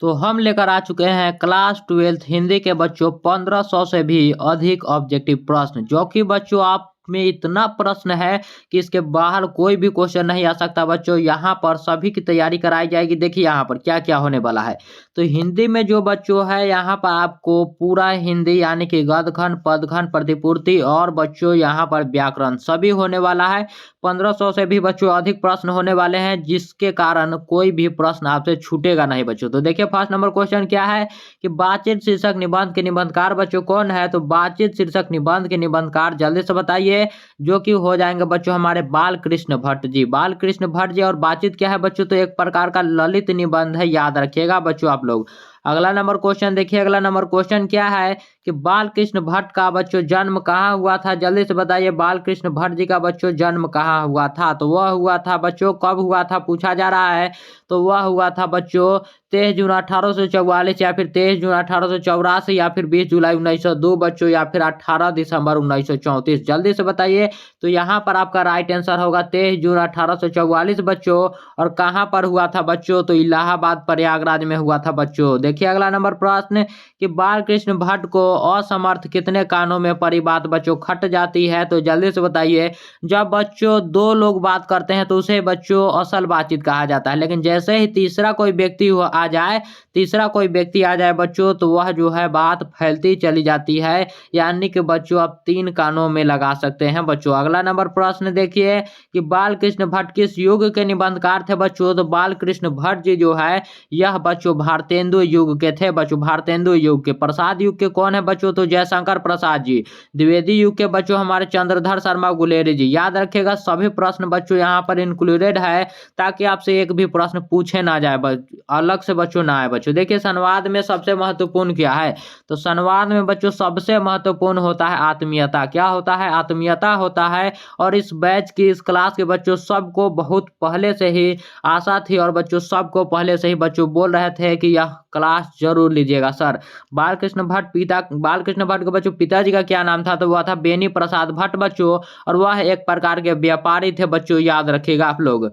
तो हम लेकर आ चुके हैं क्लास 12th हिंदी के बच्चों 1500 से भी अधिक ऑब्जेक्टिव प्रश्न, जो कि बच्चों आप में इतना प्रश्न है कि इसके बाहर कोई भी क्वेश्चन नहीं आ सकता। बच्चों यहाँ पर सभी की तैयारी कराई जाएगी। देखिए यहाँ पर क्या क्या होने वाला है। तो हिंदी में जो बच्चों है यहाँ पर आपको पूरा हिंदी यानी कि गद्यखंड, पदखंड, प्रतिपूर्ति और बच्चों यहाँ पर व्याकरण सभी होने वाला है। 1500 से भी बच्चों अधिक प्रश्न होने वाले हैं, जिसके कारण कोई भी प्रश्न आपसे छूटेगा नहीं बच्चों। तो देखिए फर्स्ट नंबर क्वेश्चन क्या है कि बातचीत शीर्षक निबंध के निबंधकार बच्चों कौन है। तो बातचीत शीर्षक निबंध के निबंधकार जल्दी से बताइए, जो कि हो जाएंगे बच्चों हमारे बाल कृष्ण भट्ट जी। बाल कृष्ण भट्ट जी। और बातचीत क्या है बच्चों, तो एक प्रकार का ललित निबंध है, याद रखिएगा बच्चों आप लोग। अगला नंबर क्वेश्चन देखिए, अगला नंबर क्वेश्चन क्या है कि बाल कृष्ण भट्ट का बच्चों जन्म कहाँ हुआ था। जल्दी से बताइए बाल कृष्ण भट्ट जी का बच्चों जन्म कहाँ हुआ था। तो वह हुआ था बच्चों, कब हुआ था पूछा जा रहा है। तो वह हुआ था बच्चों 23 जून 1844 या फिर 23 जून 1884 या फिर 20 जुलाई 1902 बच्चों, या फिर 18 दिसंबर 1934। जल्दी से बताइए। तो यहाँ पर आपका राइट आंसर होगा 23 जून 1844 बच्चों। और कहाँ पर हुआ था बच्चों, तो इलाहाबाद प्रयागराज में हुआ था बच्चों। देखिए अगला नंबर प्रश्न कि बाल कृष्ण भट्ट को असमर्थ कितने कानों में परी बात बच्चों खट जाती है। तो जल्दी से बताइए। जब बच्चों दो लोग बात करते हैं तो उसे बच्चों असल बातचीत कहा जाता है, लेकिन जैसे ही तीसरा कोई व्यक्ति आ जाए बच्चों, तो वह जो है बात फैलती चली जाती है, यानी कि बच्चों आप 3 कानों में लगा सकते हैं बच्चों। अगला नंबर प्रश्न देखिए कि बाल कृष्ण भट्ट किस युग के निबंधकार थे बच्चों। तो बाल कृष्ण भट्ट जी जो है यह बच्चों भारतेंदु युग के थे बच्चों, भारतेंदु युग के। प्रसाद युग के कौन है बच्चों, तो जयशंकर प्रसाद जी। द्विवेदी युग के बच्चों हमारे चंद्रधर शर्मा गुलेरी जी। याद रखिएगा सभी प्रश्न बच्चों यहाँ पर इंक्लूडेड है, ताकि आपसे एक भी प्रश्न पूछे ना जाए, अलग से बच्चों ना आए बच्चों। देखिए संवाद में सबसे महत्वपूर्ण क्या है। तो संवाद में बच्चों सबसे महत्वपूर्ण होता है आत्मीयता। क्या होता है, आत्मीयता होता है। और इस बैच की, इस क्लास के बच्चों सबको बहुत पहले से ही आशा थी, और बच्चों सबको पहले से ही बच्चों बोल रहे थे कि यह क्लास जरूर लीजिएगा सर। बाल कृष्ण भट्ट के बच्चों पिताजी का क्या नाम था। तो वह था बेनी प्रसाद भट्ट बच्चों, और वह एक प्रकार के व्यापारी थे बच्चों, याद रखिएगा आप लोग।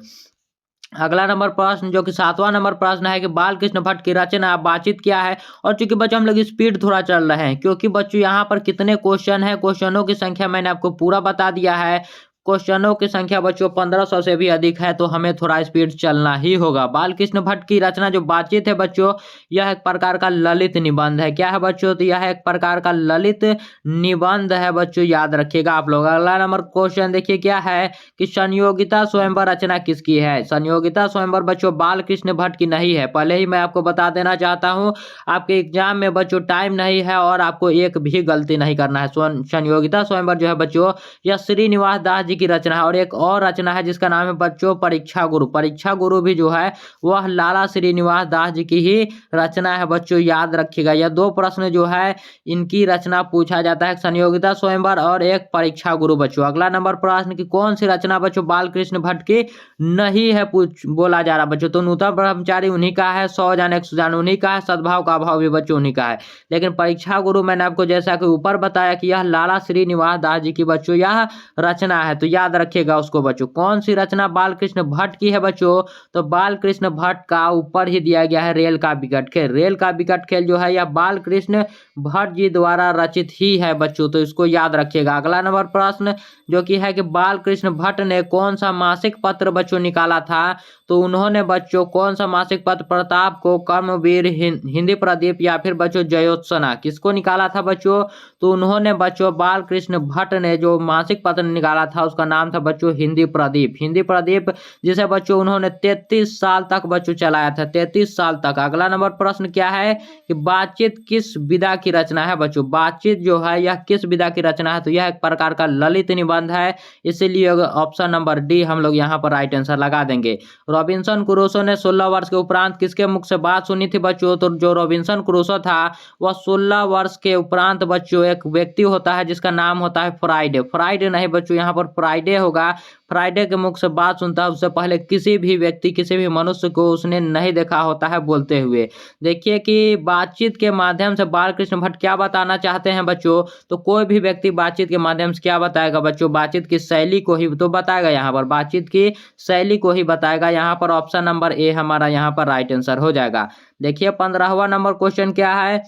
अगला नंबर प्रश्न जो कि 7वां नंबर प्रश्न है कि बाल कृष्ण भट्ट की रचना बातचीत क्या है। और चूंकि बच्चों हम लोग स्पीड थोड़ा चल रहे हैं, क्योंकि बच्चों यहाँ पर कितने क्वेश्चन है, क्वेश्चनों की संख्या मैंने आपको पूरा बता दिया है। क्वेश्चनों की संख्या बच्चों 1500 से भी अधिक है, तो हमें थोड़ा स्पीड चलना ही होगा। बाल कृष्ण भट्ट की रचना जो बातचीत है बच्चों, यह एक प्रकार का ललित निबंध है। क्या है बच्चों, तो यह एक प्रकार का ललित निबंध है बच्चों, याद रखिएगा आप लोग। अगला नंबर क्वेश्चन देखिए क्या है कि संयोगिता स्वयंवर रचना किसकी है। संयोगिता स्वयंवर बच्चों बाल कृष्ण भट्ट की नहीं है, पहले ही मैं आपको बता देना चाहता हूँ। आपके एग्जाम में बच्चों टाइम नहीं है, और आपको एक भी गलती नहीं करना है। संयोगिता स्वयंवर जो है बच्चों यह श्रीनिवास दास की रचना है। और एक और रचना है जिसका नाम है बच्चों परीक्षा गुरु। परीक्षा गुरु भी जो है वह लाला श्रीनिवास दास जी की ही रचना है बच्चों, याद रखिएगा। यह 2 प्रश्न जो है इनकी रचना पूछा जाता है, संयोगिता स्वयंवर और एक परीक्षा गुरु बच्चों। अगला नंबर प्रश्न की कौन सी रचना बच्चों बाल कृष्ण भट्ट की नहीं है बोला जा रहा बच्चों। तो नूतन ब्रह्मचारी उन्हीं का है, 100 जाने 100 जाने उन्हीं का है, सद्भाव का अभाव भी बच्चों उन्हीं का है। लेकिन परीक्षा गुरु मैंने आपको जैसा कि ऊपर बताया कि यह लाला श्रीनिवास दास जी की बच्चों यह रचना है, तो याद रखिएगा उसको बच्चों। कौन सी रचना बाल कृष्ण भट्ट की है बच्चों, तो बाल कृष्ण भट्ट का ऊपर ही दिया गया है रेल का विकट खेल। रेल का विकट खेल जो है यह बाल कृष्ण भट्ट जी द्वारा रचित ही है बच्चों, तो इसको याद रखिएगा। अगला नंबर प्रश्न जो कि है कि बाल कृष्ण भट्ट ने कौन सा मासिक पत्र बच्चों निकाला था। तो उन्होंने बच्चों कौन सा मासिक पत्र, प्रताप को, कर्मवीर, हिंदी प्रदीप या फिर बच्चों जयोत्सना, किसको निकाला था बच्चों। तो उन्होंने बच्चों बाल कृष्ण भट्ट ने जो मासिक पत्र निकाला था उसका नाम था बच्चों हिंदी प्रदीप। हिंदी प्रदीप जिसे बच्चों उन्होंने 33 साल तक बच्चों चलाया था, 33 साल तक। अगला नंबर प्रश्न क्या है कि बातचीत किस विधा की रचना है बच्चों। बातचीत जो है यह किस विधा की रचना है, तो यह एक प्रकार का ललित निबंध है, इसीलिए ऑप्शन नंबर डी हम लोग यहाँ पर राइट आंसर लगा देंगे। रॉबिन्सन क्रूसो ने 16 वर्ष के उपरांत किसके मुख से बात सुनी थी बच्चों। तो जो रॉबिन्सन क्रूसो था वह 16 वर्ष के उपरांत बच्चों एक व्यक्ति होता है जिसका नाम होता है फ्राइडे। फ्राइडे नहीं बच्चों, यहाँ पर फ्राइडे होगा, फ्राइडे के मुख से बात सुनता है उससे पहले किसी भी व्यक्ति, किसी भी मनुष्य को उसने नहीं देखा होता है बोलते हुए। देखिए कि बातचीत के माध्यम से बालकृष्ण भट्ट क्या बताना चाहते हैं बच्चों, तो कोई भी व्यक्ति बातचीत के माध्यम से क्या बताएगा बच्चों, बातचीत की शैली को ही तो बताएगा, यहाँ पर बातचीत की शैली को ही बताएगा। यहाँ पर ऑप्शन नंबर ए हमारा यहाँ पर राइट आंसर हो जाएगा। देखिए 15वां नंबर क्वेश्चन क्या है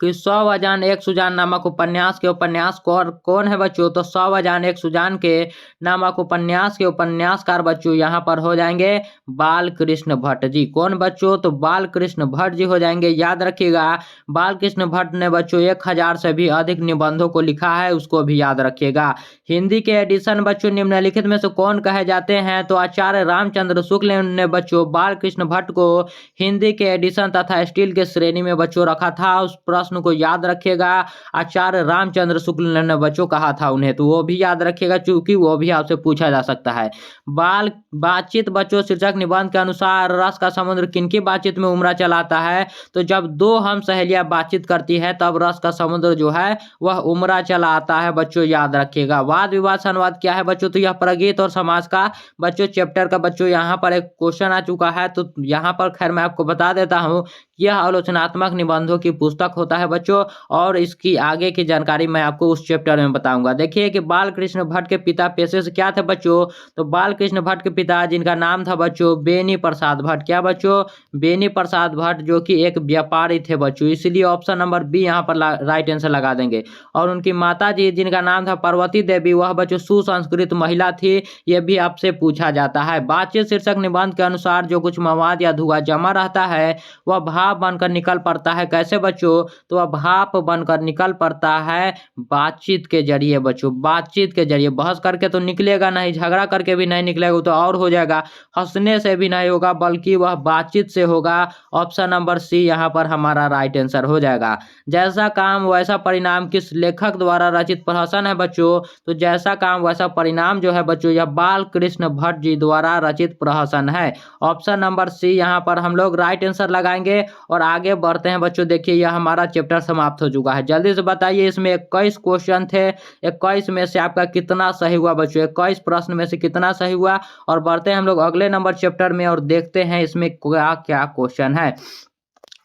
कि 100 अजान एक सुजान नामक उपन्यास के उपन्यास कौन है बच्चों, तो 100 अजान एक सुजान के नामक उपन्यास के उपन्यासकार बच्चों यहाँ पर हो जाएंगे बाल कृष्ण भट्ट जी। कौन बच्चों, तो बाल कृष्ण भट्ट जी हो जाएंगे। याद रखिएगा बाल कृष्ण भट्ट ने बच्चों 1000 से भी अधिक निबंधों को लिखा है, उसको भी याद रखिएगा। हिंदी के एडिशन बच्चों निम्नलिखित में से कौन कहे जाते हैं, तो आचार्य रामचंद्र शुक्ल ने बच्चों बाल कृष्ण भट्ट को हिंदी के एडिशन तथा स्टील के श्रेणी में बच्चों रखा था। उस प्रश्न को याद रखिएगा, आचार्य रामचंद्र शुक्ल ने बच्चों कहा था उन्हें, तो वो भी याद रखिएगा क्योंकि वो भी आपसे पूछा जा सकता है। बातचीत बच्चों शीर्षक निबंध के अनुसार रस का समुद्र किनकी बातचीत में उमड़ा चलाता है, तो जब दो हम सहेलियां बातचीत करती है तब रस का समुद्र जो है वह उमड़ा चला आता है बच्चों, याद रखिएगा। वाद विवाद संवाद क्या है बच्चों, तो यह प्रगीत और समाज का बच्चों चैप्टर का बच्चों यहाँ पर एक क्वेश्चन आ चुका है, तो यहाँ पर खैर मैं आपको बता देता हूँ यह आलोचनात्मक निबंधों की पुस्तक होता है बच्चों, और इसकी आगे की जानकारी मैं आपको उस चैप्टर में बताऊंगा। देखिए कि बाल कृष्ण भट्ट के पिता पेशे से क्या थे बच्चों, तो बाल कृष्ण भट्ट के पिता जिनका नाम था बच्चों बेनी प्रसाद भट्ट, क्या बच्चों, बेनी प्रसाद भट्ट, जो कि एक व्यापारी थे बच्चों, इसलिए ऑप्शन नंबर बी यहाँ पर राइट आंसर लगा देंगे। और उनकी माता जी जिनका नाम था पार्वती देवी, वह बच्चों सुसंस्कृत महिला थी, यह भी आपसे पूछा जाता है। बातचीत शीर्षक निबंध के अनुसार जो कुछ मवाद या धुआं जमा रहता है वह भाप बनकर निकल पड़ता है, कैसे बच्चों, तो वह भाप बनकर निकल पड़ता है बातचीत के जरिए बच्चों, बातचीत के जरिए। बहस करके तो निकलेगा नहीं, झगड़ा करके भी नहीं निकलेगा तो और हो जाएगा, हंसने से भी नहीं होगा, बल्कि वह बातचीत से होगा। ऑप्शन नंबर सी यहाँ पर हमारा राइट आंसर हो जाएगा। जैसा काम वैसा परिणाम किस लेखक द्वारा रचित प्रहसन है बच्चों, तो जैसा काम वैसा परिणाम जो है बच्चों यह बाल कृष्ण भट्ट जी द्वारा रचित प्रहसन है। ऑप्शन नंबर सी यहाँ पर हम लोग राइट आंसर लगाएंगे और आगे बढ़ते हैं बच्चों। देखिए यह हमारा चैप्टर समाप्त हो चुका है, जल्दी से बताइए इसमें 21 क्वेश्चन थे, 21 में से आपका कितना सही हुआ बच्चों, 21 प्रश्न में से कितना सही हुआ। और बढ़ते हैं हम लोग अगले नंबर चैप्टर में और देखते हैं इसमें क्या क्या क्वेश्चन है।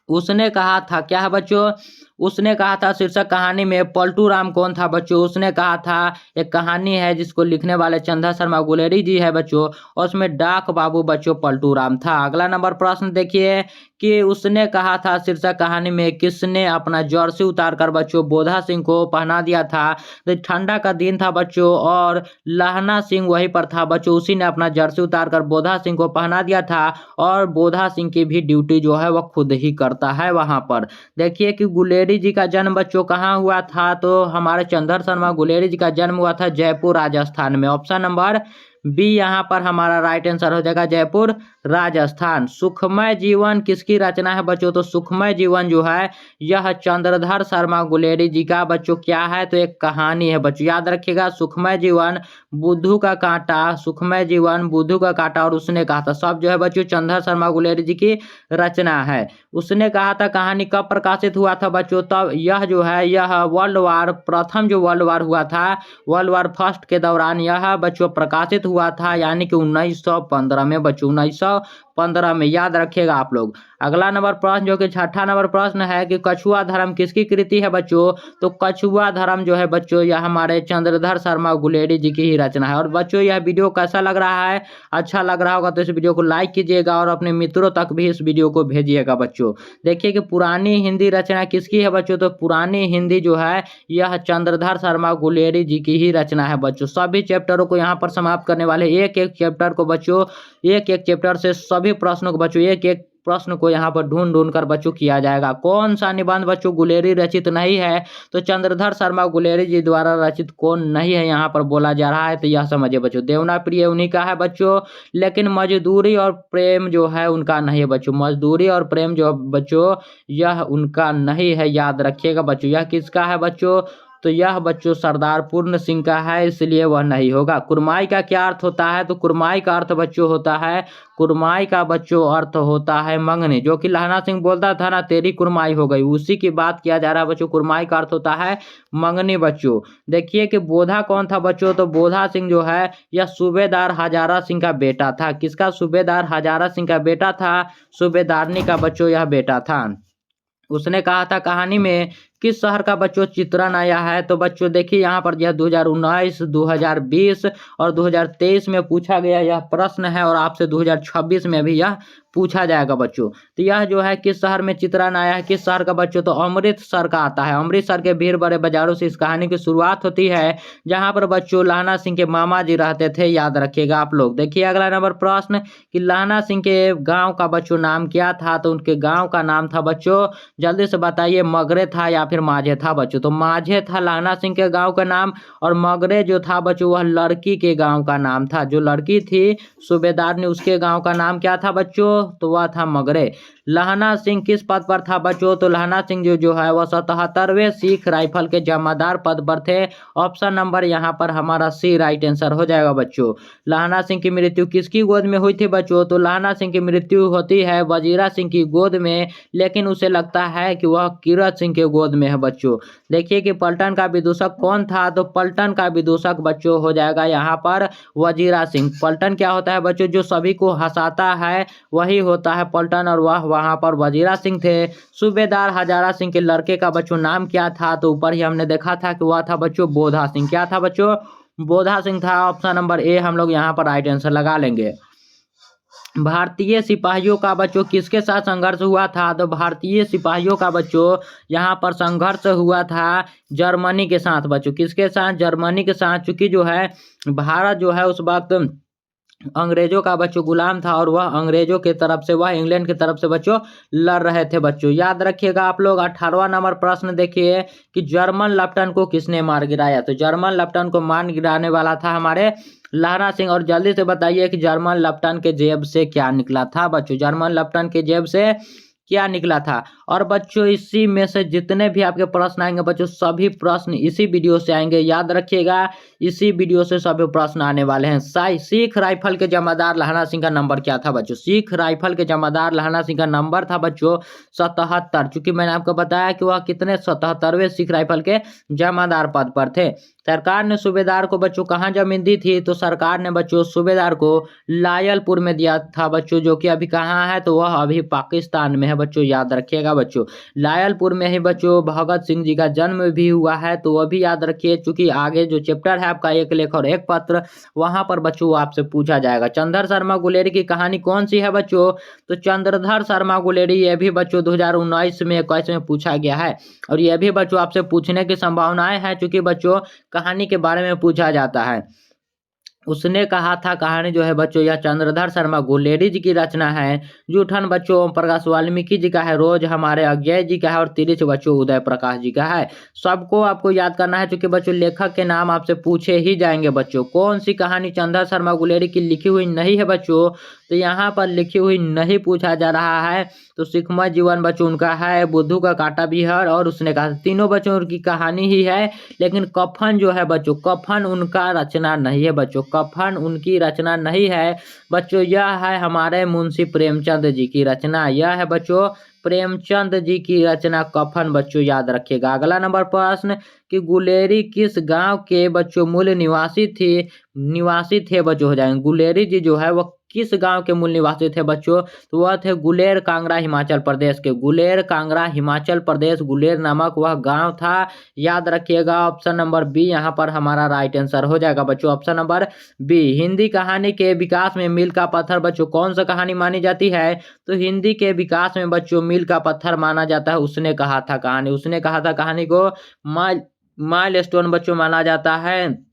उसने कहा था क्या है बच्चों, उसने कहा था शीर्षक कहानी में पलटू राम कौन था बच्चों, उसने कहा था एक कहानी है जिसको लिखने वाले चंदा शर्मा गुलेरी जी है बच्चों, और उसमें डाक बाबू बच्चों पलटू राम था। अगला नंबर प्रश्न देखिए कि उसने कहा था शीर्षक कहानी में किसने अपना जर्सी उतारकर बच्चों बोधा सिंह को पहना दिया था, तो ठंडा का दिन था बच्चों और लहना सिंह वहीं पर था बच्चों, उसी ने अपना जर्सी उतारकर बोधा सिंह को पहना दिया था, और बोधा सिंह की भी ड्यूटी जो है वह खुद ही करता है वहां पर। देखिए कि गुलेरी जी का जन्म बच्चों कहाँ हुआ था, तो हमारे चंद्र शर्मा गुलेरी जी का जन्म हुआ था जयपुर राजस्थान में। ऑप्शन नंबर बी यहाँ पर हमारा राइट आंसर हो जाएगा, जयपुर राजस्थान। सुखमय जीवन किसकी रचना है बच्चों, तो सुखमय जीवन जो है यह चंद्रधर शर्मा गुलेरी जी का बच्चों क्या है, तो एक कहानी है बच्चों, याद रखिएगा। सुखमय जीवन, बुद्धू का कांटा, सुखमय जीवन, बुद्धू का कांटा और उसने कहा था, सब जो है बच्चों चंद्रधर शर्मा गुलेरी जी की रचना है। उसने कहा था कहानी कब प्रकाशित हुआ था बच्चों, तब यह जो है यह वर्ल्ड वार प्रथम जो वर्ल्ड वार हुआ था, वर्ल्ड वार फर्स्ट के दौरान यह बच्चों प्रकाशित हुआ था, यानी कि 1915 में बच्चों, 1915 में, याद रखिएगा आप लोग। अगला नंबर प्रश्न जो कि 6ठा नंबर प्रश्न है कि कछुआ धर्म किसकी कृति है बच्चों, तो कछुआ धर्म जो है बच्चों यह हमारे चंद्रधर शर्मा गुलेरी जी की ही रचना है। और बच्चों यह वीडियो कैसा लग रहा है, अच्छा लग रहा होगा तो इस वीडियो को लाइक कीजिएगा और अपने मित्रों तक भी इस वीडियो को भेजिएगा बच्चों। देखिए कि पुरानी हिंदी रचना किसकी है बच्चों, तो पुरानी हिंदी जो है यह चंद्रधर शर्मा गुलेरी जी की ही रचना है बच्चों। सभी चैप्टरों को यहाँ पर समाप्त करने वाले एक एक चैप्टर को बच्चों, एक एक चैप्टर से सभी प्रश्नों को बच्चों, एक एक प्रश्न को यहाँ पर ढूंढ ढूंढ कर बच्चों किया जाएगा। कौन सा निबंध बच्चों गुलेरी रचित नहीं है, तो चंद्रधर शर्मा गुलेरी जी द्वारा रचित कौन नहीं है यहाँ पर बोला जा रहा है, तो यह समझिए बच्चों देवना प्रिय उन्हीं का है बच्चों, लेकिन मजदूरी और प्रेम जो है उनका नहीं है बच्चों, मजदूरी और प्रेम जो बच्चों यह उनका नहीं है, याद रखिएगा बच्चों। यह किसका है बच्चों, तो यह बच्चों सरदार पूर्ण सिंह का है, इसलिए वह नहीं होगा। कुरमाई का क्या अर्थ होता है? तो कुरमाई का अर्थ बच्चों होता है, कुरमाई का बच्चों अर्थ होता है मंगनी, जो कि लहना सिंह बोलता था ना तेरी कुरमाई हो गई, उसी की बात किया जा रहा है बच्चों। कुरमाई का अर्थ होता है मंगनी बच्चों। देखिए कि बोधा कौन था बच्चों? तो बोधा सिंह जो है यह सूबेदार हजारा सिंह का बेटा था। किसका? सूबेदार हजारा सिंह का बेटा था, सूबेदारनी का बच्चों यह बेटा था। उसने कहा था कहानी में किस शहर का बच्चों चित्रण आया है? तो बच्चों देखिए यहाँ पर यह 2019, 2020 और 2023 में पूछा गया यह प्रश्न है, और आपसे 2026 में भी यह पूछा जाएगा बच्चों। तो यह जो है किस शहर में चित्रण आया है, किस शहर का बच्चों? तो अमृतसर का आता है। अमृतसर के भीड़ भरे बाजारों से इस कहानी की शुरुआत होती है, जहाँ पर बच्चों लहना सिंह के मामा जी रहते थे, याद रखिएगा आप लोग। देखिए अगला नंबर प्रश्न कि लहना सिंह के गाँव का बच्चों नाम क्या था? तो उनके गाँव का नाम था बच्चों, जल्दी से बताइए, मगरे था या फिर माझे था बच्चों? तो माझे था लहना सिंह के गांव का नाम, और मगरे जो था बच्चों वह लड़की के गांव का नाम था। जो लड़की थी सूबेदार ने, उसके गांव का नाम क्या था बच्चों? तो वह था मगरे। लहना सिंह किस पद पर था बच्चों? तो लहना सिंह जो है वह 77वें सिख राइफल के जमादार पद पर थे। ऑप्शन नंबर यहाँ पर हमारा सी राइट आंसर हो जाएगा बच्चों। लहना सिंह की मृत्यु किसकी गोद में हुई थी बच्चों? तो लहना सिंह की मृत्यु होती है वजीरा सिंह की गोद में, लेकिन उसे लगता है कि वह कीरत सिंह के गोद में है बच्चों। देखिए कि पलटन का विदूषक कौन था? तो पलटन का विदूषक बच्चों हो जाएगा यहाँ पर वजीरा सिंह। पलटन क्या होता है बच्चों? जो सभी को हंसाता है वही होता है पलटन, और वह वहाँ पर वजीरा सिंह थे। सूबेदार हजारा सिंह के लड़के का बच्चों नाम क्या था? तो ऊपर ही हमने देखा था कि वह था बच्चों बोधा सिंह। क्या था बच्चों? बोधा सिंह था। ऑप्शन नंबर ए हम लोग यहाँ पर राइट आंसर लगा लेंगे। भारतीय सिपाहियों का बच्चों किसके साथ संघर्ष हुआ था? तो भारतीय सिपाहियों का बच्चों यहाँ पर संघर्ष हुआ था जर्मनी के साथ बच्चों। किसके साथ? जर्मनी के साथ। चूंकि जो है भारत जो है उस वक्त अंग्रेजों का बच्चों गुलाम था, और वह अंग्रेजों की तरफ से, वह इंग्लैंड की तरफ से बच्चों लड़ रहे थे बच्चों। याद रखिएगा आप लोग। 18वां नंबर प्रश्न देखिए कि जर्मन लेफ्टिनेंट को किसने मार गिराया? तो जर्मन लेफ्टिनेंट को मार गिराने वाला था हमारे लहना सिंह। और जल्दी से बताइए कि जर्मन लेफ्टिनेंट के जेब से क्या निकला था बच्चों? जर्मन लेफ्टिनेंट के जेब से क्या निकला था? और बच्चों इसी में से जितने भी आपके प्रश्न आएंगे बच्चों, सभी प्रश्न इसी वीडियो से आएंगे, याद रखिएगा। इसी वीडियो से सभी प्रश्न आने वाले हैं। सिख राइफल के जमादार लहना सिंह का नंबर क्या था बच्चों? सिख राइफल के जमादार लहना सिंह का नंबर था बच्चों 77। चूंकि मैंने आपको बताया कि वह कितने 77वें सिख राइफल के जमादार पद पर थे। सरकार ने सूबेदार को बच्चों कहाँ जमीन दी थी? तो सरकार ने बच्चों सूबेदार को लायलपुर में दिया था बच्चों, जो कि अभी कहाँ है? तो वह अभी पाकिस्तान में है बच्चों, याद रखिएगा बच्चों। लायलपुर में ही बच्चों भगत सिंह जी का जन्म भी हुआ है, तो वह भी याद रखिए। चूंकि आगे जो चैप्टर है आपका एक लेख और एक पत्र, वहां पर बच्चों आपसे पूछा जाएगा। चंद्र शर्मा गुलेरी की कहानी कौन सी है बच्चों? तो चंद्रधर शर्मा गुलेरी, यह भी बच्चों 2019 में 21 में पूछा गया है, और यह भी बच्चों आपसे पूछने की संभावनाएं हैं, चूंकि बच्चों कहानी के बारे में पूछा जाता है। उसने कहा था कहानी जो है बच्चों यह चंद्रधर शर्मा गुलेरी जी की रचना है। जूठन बच्चों ओम प्रकाश वाल्मीकि जी का है, रोज हमारे अज्ञय जी का है, और तिरिच बच्चों उदय प्रकाश जी का है। सबको आपको याद करना है, क्योंकि बच्चों लेखक के नाम आपसे पूछे ही जाएंगे बच्चों। कौन सी कहानी चंद्रधर शर्मा गुलेरी की लिखी हुई नहीं है बच्चों? तो यहाँ पर लिखी हुई नहीं पूछा जा रहा है। तो सिखमय जीवन बच्चों उनका है, बुद्धू का काटा भी है, और उसने कहा तीनों बच्चों की कहानी ही है, लेकिन कफन जो है बच्चों, कफन उनका रचना नहीं है बच्चों, कफन उनकी रचना नहीं है बच्चों। यह है हमारे मुंशी प्रेमचंद जी की रचना, यह है बच्चों प्रेमचंद जी की रचना कफन बच्चों, याद रखिएगा। अगला नंबर प्रश्न कि गुलेरी किस गांव के बच्चों मूल निवासी थे बच्चों हो जाएंगे। गुलेरी जी जो है वह किस गांव के मूल निवासी थे बच्चों? तो वह थे गुलेर कांगड़ा हिमाचल प्रदेश के। गुलेर कांगड़ा हिमाचल प्रदेश, गुलेर नामक वह गांव था, याद रखिएगा। ऑप्शन नंबर बी यहाँ पर हमारा राइट आंसर हो जाएगा बच्चों, ऑप्शन नंबर बी। हिंदी कहानी के विकास में मील का पत्थर बच्चों कौन सा कहानी मानी जाती है? तो हिंदी के विकास में बच्चों मील का पत्थर माना जाता है उसने कहा था कहानी, उसने कहा था कहानी को माइलस्टोन बच्चों माना जाता है।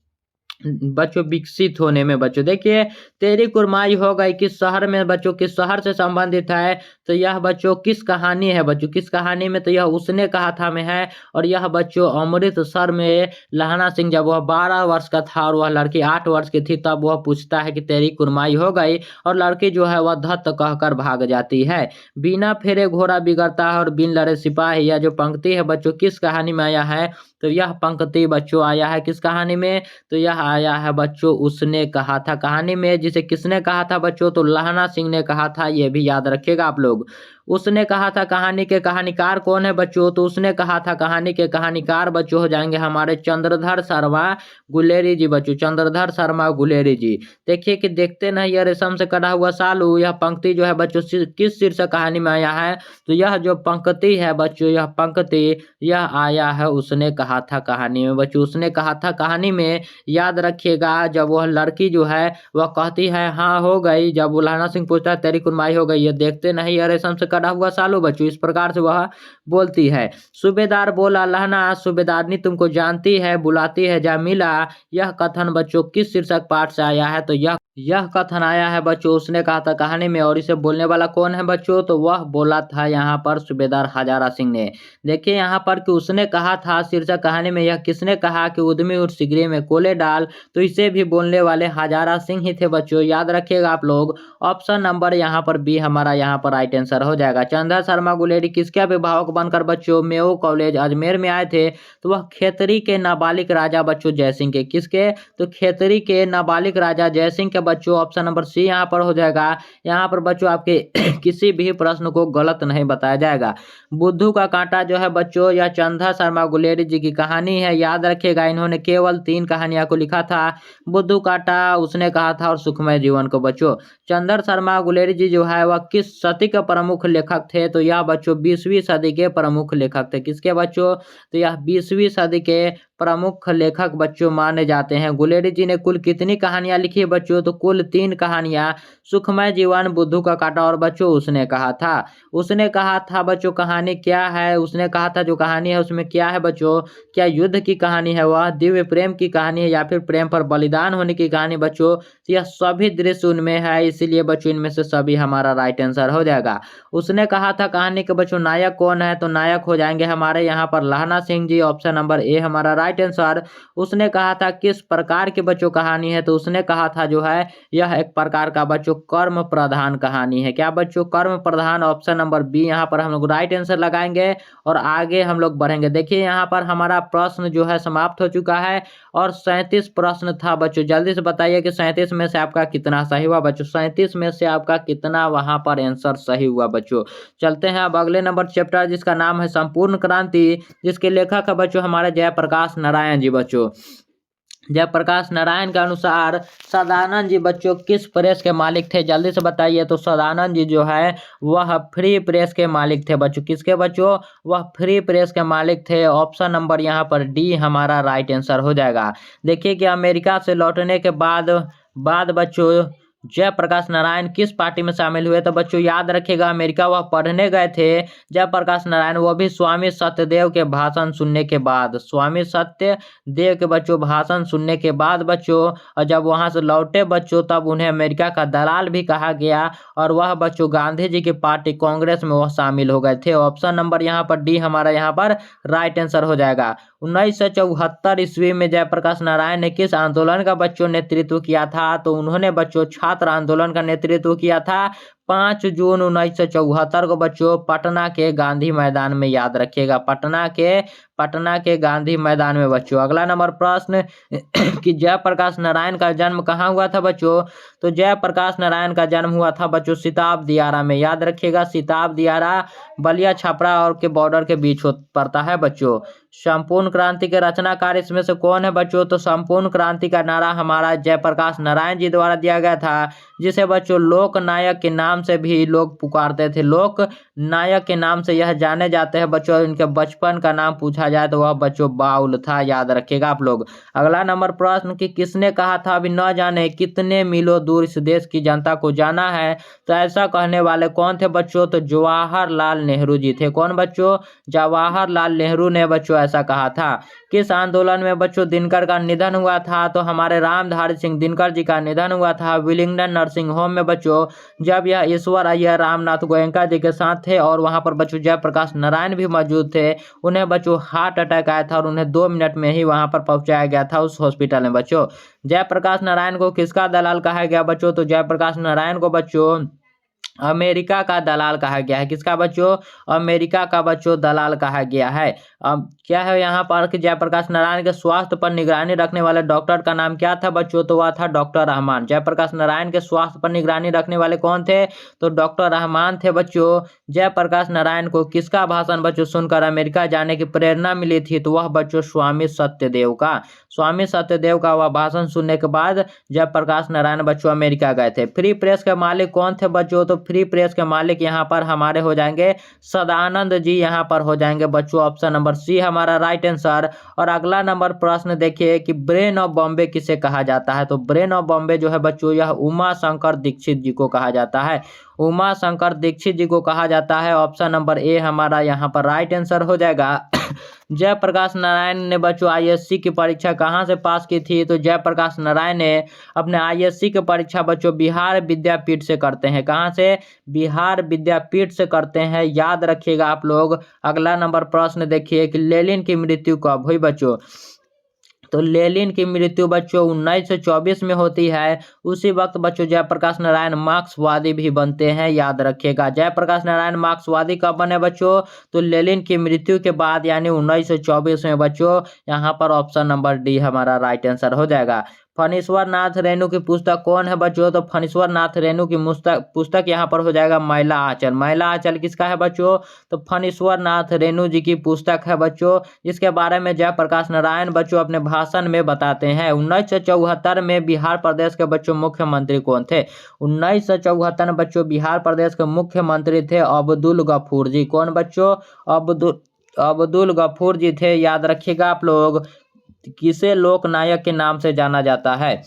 बच्चों विकसित होने में बच्चों देखिए तेरी कुरमाई हो गई किस शहर में बच्चों किस शहर से संबंधित है तो यह बच्चों किस कहानी है बच्चों किस कहानी में तो यह उसने कहा था में है। और यह बच्चों अमृतसर में लहना सिंह जब वह 12 वर्ष का था और वह लड़की 8 वर्ष की थी तब वह पूछता है कि तेरी कुरमाई हो गई और लड़की जो है वह धत कहकर भाग जाती है। बिना फेरे घोड़ा बिगड़ता है और बिन लड़े सिपाही यह जो पंक्ति है बच्चों किस कहानी में आया है तो यह पंक्ति बच्चों आया है किस कहानी में तो यह आया है बच्चों उसने कहा था कहानी में। जिसे किसने कहा था बच्चों तो लहना सिंह ने कहा था ये भी याद रखिएगा आप लोग। उसने कहा था कहानी के कहानीकार कौन है बच्चों तो उसने कहा था कहानी के कहानीकार बच्चों हो जाएंगे हमारे चंद्रधर शर्मा गुलेरी जी बच्चों चंद्रधर शर्मा गुलेरी जी। देखिए कि देखते नहीं ये रेशम से कटा हुआ सालू यह पंक्ति जो है बच्चों किस शीर्षक कहानी में आया है तो यह जो पंक्ति है बच्चों यह पंक्ति यह आया है उसने कहा था कहानी में बच्चों उसने कहा था कहानी में। याद रखिएगा जब वह लड़की जो है वह कहती है हाँ हो गई जब वो लहना सिंह पूछता है तेरी कुरमाई हो गई ये देखते नहीं ये रेशम से कटा हुआ सालू बच्चों इस प्रकार से वह बोलती है। सूबेदार बोला लहना सूबेदारनी तुमको जानती है बुलाती है जा मिला। यह कथन बच्चों किस शीर्षक पाठ से आया है तो यह कथन आया है बच्चों उसने कहा था कहानी में। और इसे बोलने वाला कौन है बच्चों तो वह बोला था यहाँ पर सूबेदार हजारा सिंह ने। देखिए यहाँ पर कि उसने कहा था शीर्षक कहानी में यह किसने कहा कि उद्यमी उठ सिगरे में कोले डाल तो इसे भी बोलने वाले हजारा सिंह ही थे बच्चों याद रखिएगा आप लोग। ऑप्शन नंबर यहाँ पर बी हमारा यहाँ पर राइट आंसर हो जाएगा। चंद्र शर्मा गुलेरी किसके अभिभावक बनकर बच्चों मेयो कॉलेज अजमेर में आए थे तो वह खेतरी के नाबालिग राजा बच्चों जयसिंह के किसके तो खेतरी के नाबालिग राजा जयसिंह के बच्चों ऑप्शन नंबर सी यहाँ पर हो जाएगा। यहाँ पर बच्चों आपके किसी भी प्रश्न को गलत नहीं बताया जाएगा। बुद्धू का कांटा जो है बच्चों यह चंद्र शर्मा गुलेरी जी की कहानी है। याद रखिएगा इन्होंने केवल 3 कहानियां को लिखा था बुद्धू कांटा उसने कहा था और सुखमय जीवन को बच्चों। चंद्र शर्मा गुलेरी जी जो है वह किस सदी के प्रमुख लेखक थे तो यह बच्चों 20वीं सदी के प्रमुख लेखक थे किसके बच्चों तो यह 20वीं सदी के प्रमुख लेखक बच्चों माने जाते हैं। गुलेरी जी ने कुल कितनी कहानियां लिखी बच्चों तो कुल 3 कहानियां सुखमय जीवन बुद्धू का कांटा और बच्चों उसने कहा था बच्चों कहानी क्या है उसने कहा था जो कहानी है उसमें क्या है बच्चों क्या युद्ध की कहानी है वह दिव्य प्रेम की कहानी है या फिर प्रेम पर बलिदान होने की कहानी बच्चों तो यह सभी दृश्य उनमें है इसीलिए बच्चों इनमें से सभी हमारा राइट आंसर हो जाएगा। उसने कहा था कहानी के बच्चों नायक कौन है तो नायक हो जाएंगे हमारे यहाँ पर लहना Singh ji option number A हमारा राइट आंसर। उसने कहा था किस प्रकार की बच्चों कहानी है तो उसने कहा था जो है यह एक प्रकार का बच्चों कर्म प्रधान कहानी है। क्या बच्चों कर्म प्रधान ऑप्शन नंबर बी यहाँ पर हम लोग राइट आंसर लगाएंगे और आगे हम लोग बढ़ेंगे। देखिए यहाँ पर हमारा प्रश्न जो है समाप्त हो चुका है और 37 प्रश्न था बच्चों। जल्दी से बताइए कि 37 में से आपका कितना सही हुआ बच्चों 37 में से आपका कितना वहां पर आंसर सही हुआ बच्चों। चलते हैं अब अगले नंबर चैप्टर जिसका नाम है संपूर्ण क्रांति जिसके लेखक है बच्चों हमारे जयप्रकाश नारायण जी बच्चों। जयप्रकाश नारायण के अनुसार सदानंद जी बच्चों किस प्रेस के मालिक थे जल्दी से बताइए तो सदानंद जी जो है वह फ्री प्रेस के मालिक थे बच्चों किसके बच्चों वह फ्री प्रेस के मालिक थे। ऑप्शन नंबर यहाँ पर डी हमारा राइट आंसर हो जाएगा। देखिए कि अमेरिका से लौटने के बाद बच्चों जयप्रकाश नारायण किस पार्टी में शामिल हुए तो बच्चों याद रखिएगा अमेरिका वह पढ़ने गए थे जयप्रकाश नारायण वो भी स्वामी सत्यदेव के भाषण सुनने के बाद स्वामी सत्यदेव के बच्चों भाषण सुनने के बाद बच्चों और जब वहां से लौटे बच्चों तब उन्हें अमेरिका का दलाल भी कहा गया और वह बच्चों गांधी जी की पार्टी कांग्रेस में वह शामिल हो गए थे। ऑप्शन नंबर यहाँ पर डी हमारा यहाँ पर राइट आंसर हो जाएगा। 1974 ईस्वी में जयप्रकाश नारायण ने किस आंदोलन का बच्चों नेतृत्व किया था तो उन्होंने बच्चों छात्र आंदोलन का नेतृत्व किया था 5 जून 1974 को बच्चों पटना के गांधी मैदान में। याद रखिएगा पटना के गांधी मैदान में बच्चों। अगला नंबर प्रश्न कि जयप्रकाश नारायण का जन्म कहाँ हुआ था बच्चों तो जयप्रकाश नारायण का जन्म हुआ था बच्चों सिताब दियारा में। याद रखिएगा सिताब दियारा बलिया छपरा और के बॉर्डर के बीच पड़ता है बच्चों। संपूर्ण क्रांति के रचनाकार इसमें से कौन है बच्चों तो संपूर्ण क्रांति का नारा हमारा जयप्रकाश नारायण जी द्वारा दिया गया था जिसे बच्चों लोक नायक के नाम नाम से भी लोग पुकारते थे। लोक नायक के नाम से यह जाने जाते हैं बच्चों। इनके बचपन का नाम पूछा जाए तो वह बच्चों बाउल था, याद रखिएगा आप लोग। अगला नंबर प्रश्न कि किसने कहा था अभी न जाने कितने मीलों दूर इस देश की जनता को जाना है। तो ऐसा कहने वाले कौन थे बच्चों, तो जवाहरलाल नेहरू जी थे। कौन बच्चों, जवाहरलाल नेहरू ने बच्चों ऐसा कहा था। किस आंदोलन में बच्चों दिनकर का निधन हुआ था, तो हमारे रामधारी सिंह दिनकर जी का निधन हुआ था विलिंगडन नर्सिंग होम में बच्चों, जब यह ईश्वर अय्यर रामनाथ गोयनका जी के साथ थे और वहां पर बच्चों जयप्रकाश नारायण भी मौजूद थे। उन्हें बच्चों हार्ट अटैक आया था और उन्हें 2 मिनट में ही वहां पर पहुंचाया गया था उस हॉस्पिटल में बच्चों। जयप्रकाश नारायण को किसका दलाल कहा गया बच्चों, तो जयप्रकाश नारायण को बच्चों अमेरिका का दलाल कहा गया है। किसका बच्चों, अमेरिका का बच्चों दलाल कहा गया है। अब क्या है यहाँ पर कि जयप्रकाश नारायण के स्वास्थ्य पर निगरानी रखने वाले डॉक्टर का नाम क्या था बच्चों, तो वह था डॉक्टर रहमान। जयप्रकाश नारायण के स्वास्थ्य पर निगरानी रखने वाले कौन थे, तो डॉक्टर रहमान थे बच्चों। जयप्रकाश नारायण को किसका भाषण बच्चों सुनकर अमेरिका जाने की प्रेरणा मिली थी, तो वह बच्चों स्वामी सत्यदेव का। स्वामी सत्यदेव का वह भाषण सुनने के बाद जयप्रकाश नारायण बच्चों अमेरिका गए थे। फ्री प्रेस के मालिक कौन थे बच्चों, तो फ्री प्रेस के मालिक यहाँ पर हमारे हो जाएंगे सदानंद जी, यहाँ पर हो जाएंगे बच्चों ऑप्शन नंबर सी हमारा राइट आंसर। और अगला नंबर प्रश्न देखिए कि ब्रेन ऑफ बॉम्बे किसे कहा जाता है, तो ब्रेन ऑफ बॉम्बे जो है बच्चों यह उमा शंकर दीक्षित जी को कहा जाता है। उमा शंकर दीक्षित जी को कहा जाता है। ऑप्शन नंबर ए हमारा यहाँ पर राइट आंसर हो जाएगा। जयप्रकाश नारायण ने बच्चों आईएससी की परीक्षा कहाँ से पास की थी, तो जयप्रकाश नारायण ने अपने आईएससी की परीक्षा बच्चों बिहार विद्यापीठ से करते हैं। कहाँ से, बिहार विद्यापीठ से करते हैं, याद रखिएगा आप लोग। अगला नंबर प्रश्न देखिए कि लेनिन की मृत्यु कब हुई बच्चों, तो लेनिन की मृत्यु बच्चों 1924 में होती है। उसी वक्त बच्चों जयप्रकाश नारायण मार्क्सवादी भी बनते हैं, याद रखिएगा। जयप्रकाश नारायण मार्क्सवादी कब बने बच्चों, तो लेनिन की मृत्यु के बाद यानी 1924 में बच्चों। यहाँ पर ऑप्शन नंबर डी हमारा राइट आंसर हो जाएगा। फणीश्वर नाथ रेणु की पुस्तक कौन है बच्चों, तो फणीश्वर नाथ रेणु की पुस्तक यहाँ पर हो जाएगा महिला आंचल। महिला आंचल किसका है बच्चों, तो फणीश्वर नाथ रेणु जी की पुस्तक है बच्चों। जिसके बारे में जयप्रकाश नारायण बच्चों अपने भाषण में बताते हैं। 1974 में बिहार प्रदेश के बच्चों मुख्यमंत्री कौन थे, 1974 में बच्चों बिहार प्रदेश के मुख्यमंत्री थे अब्दुल गफूर जी। कौन बच्चों, अब्दुल गफूर जी थे, याद रखिएगा आप लोग। किसे लोकनायक के नाम से जाना जाता है,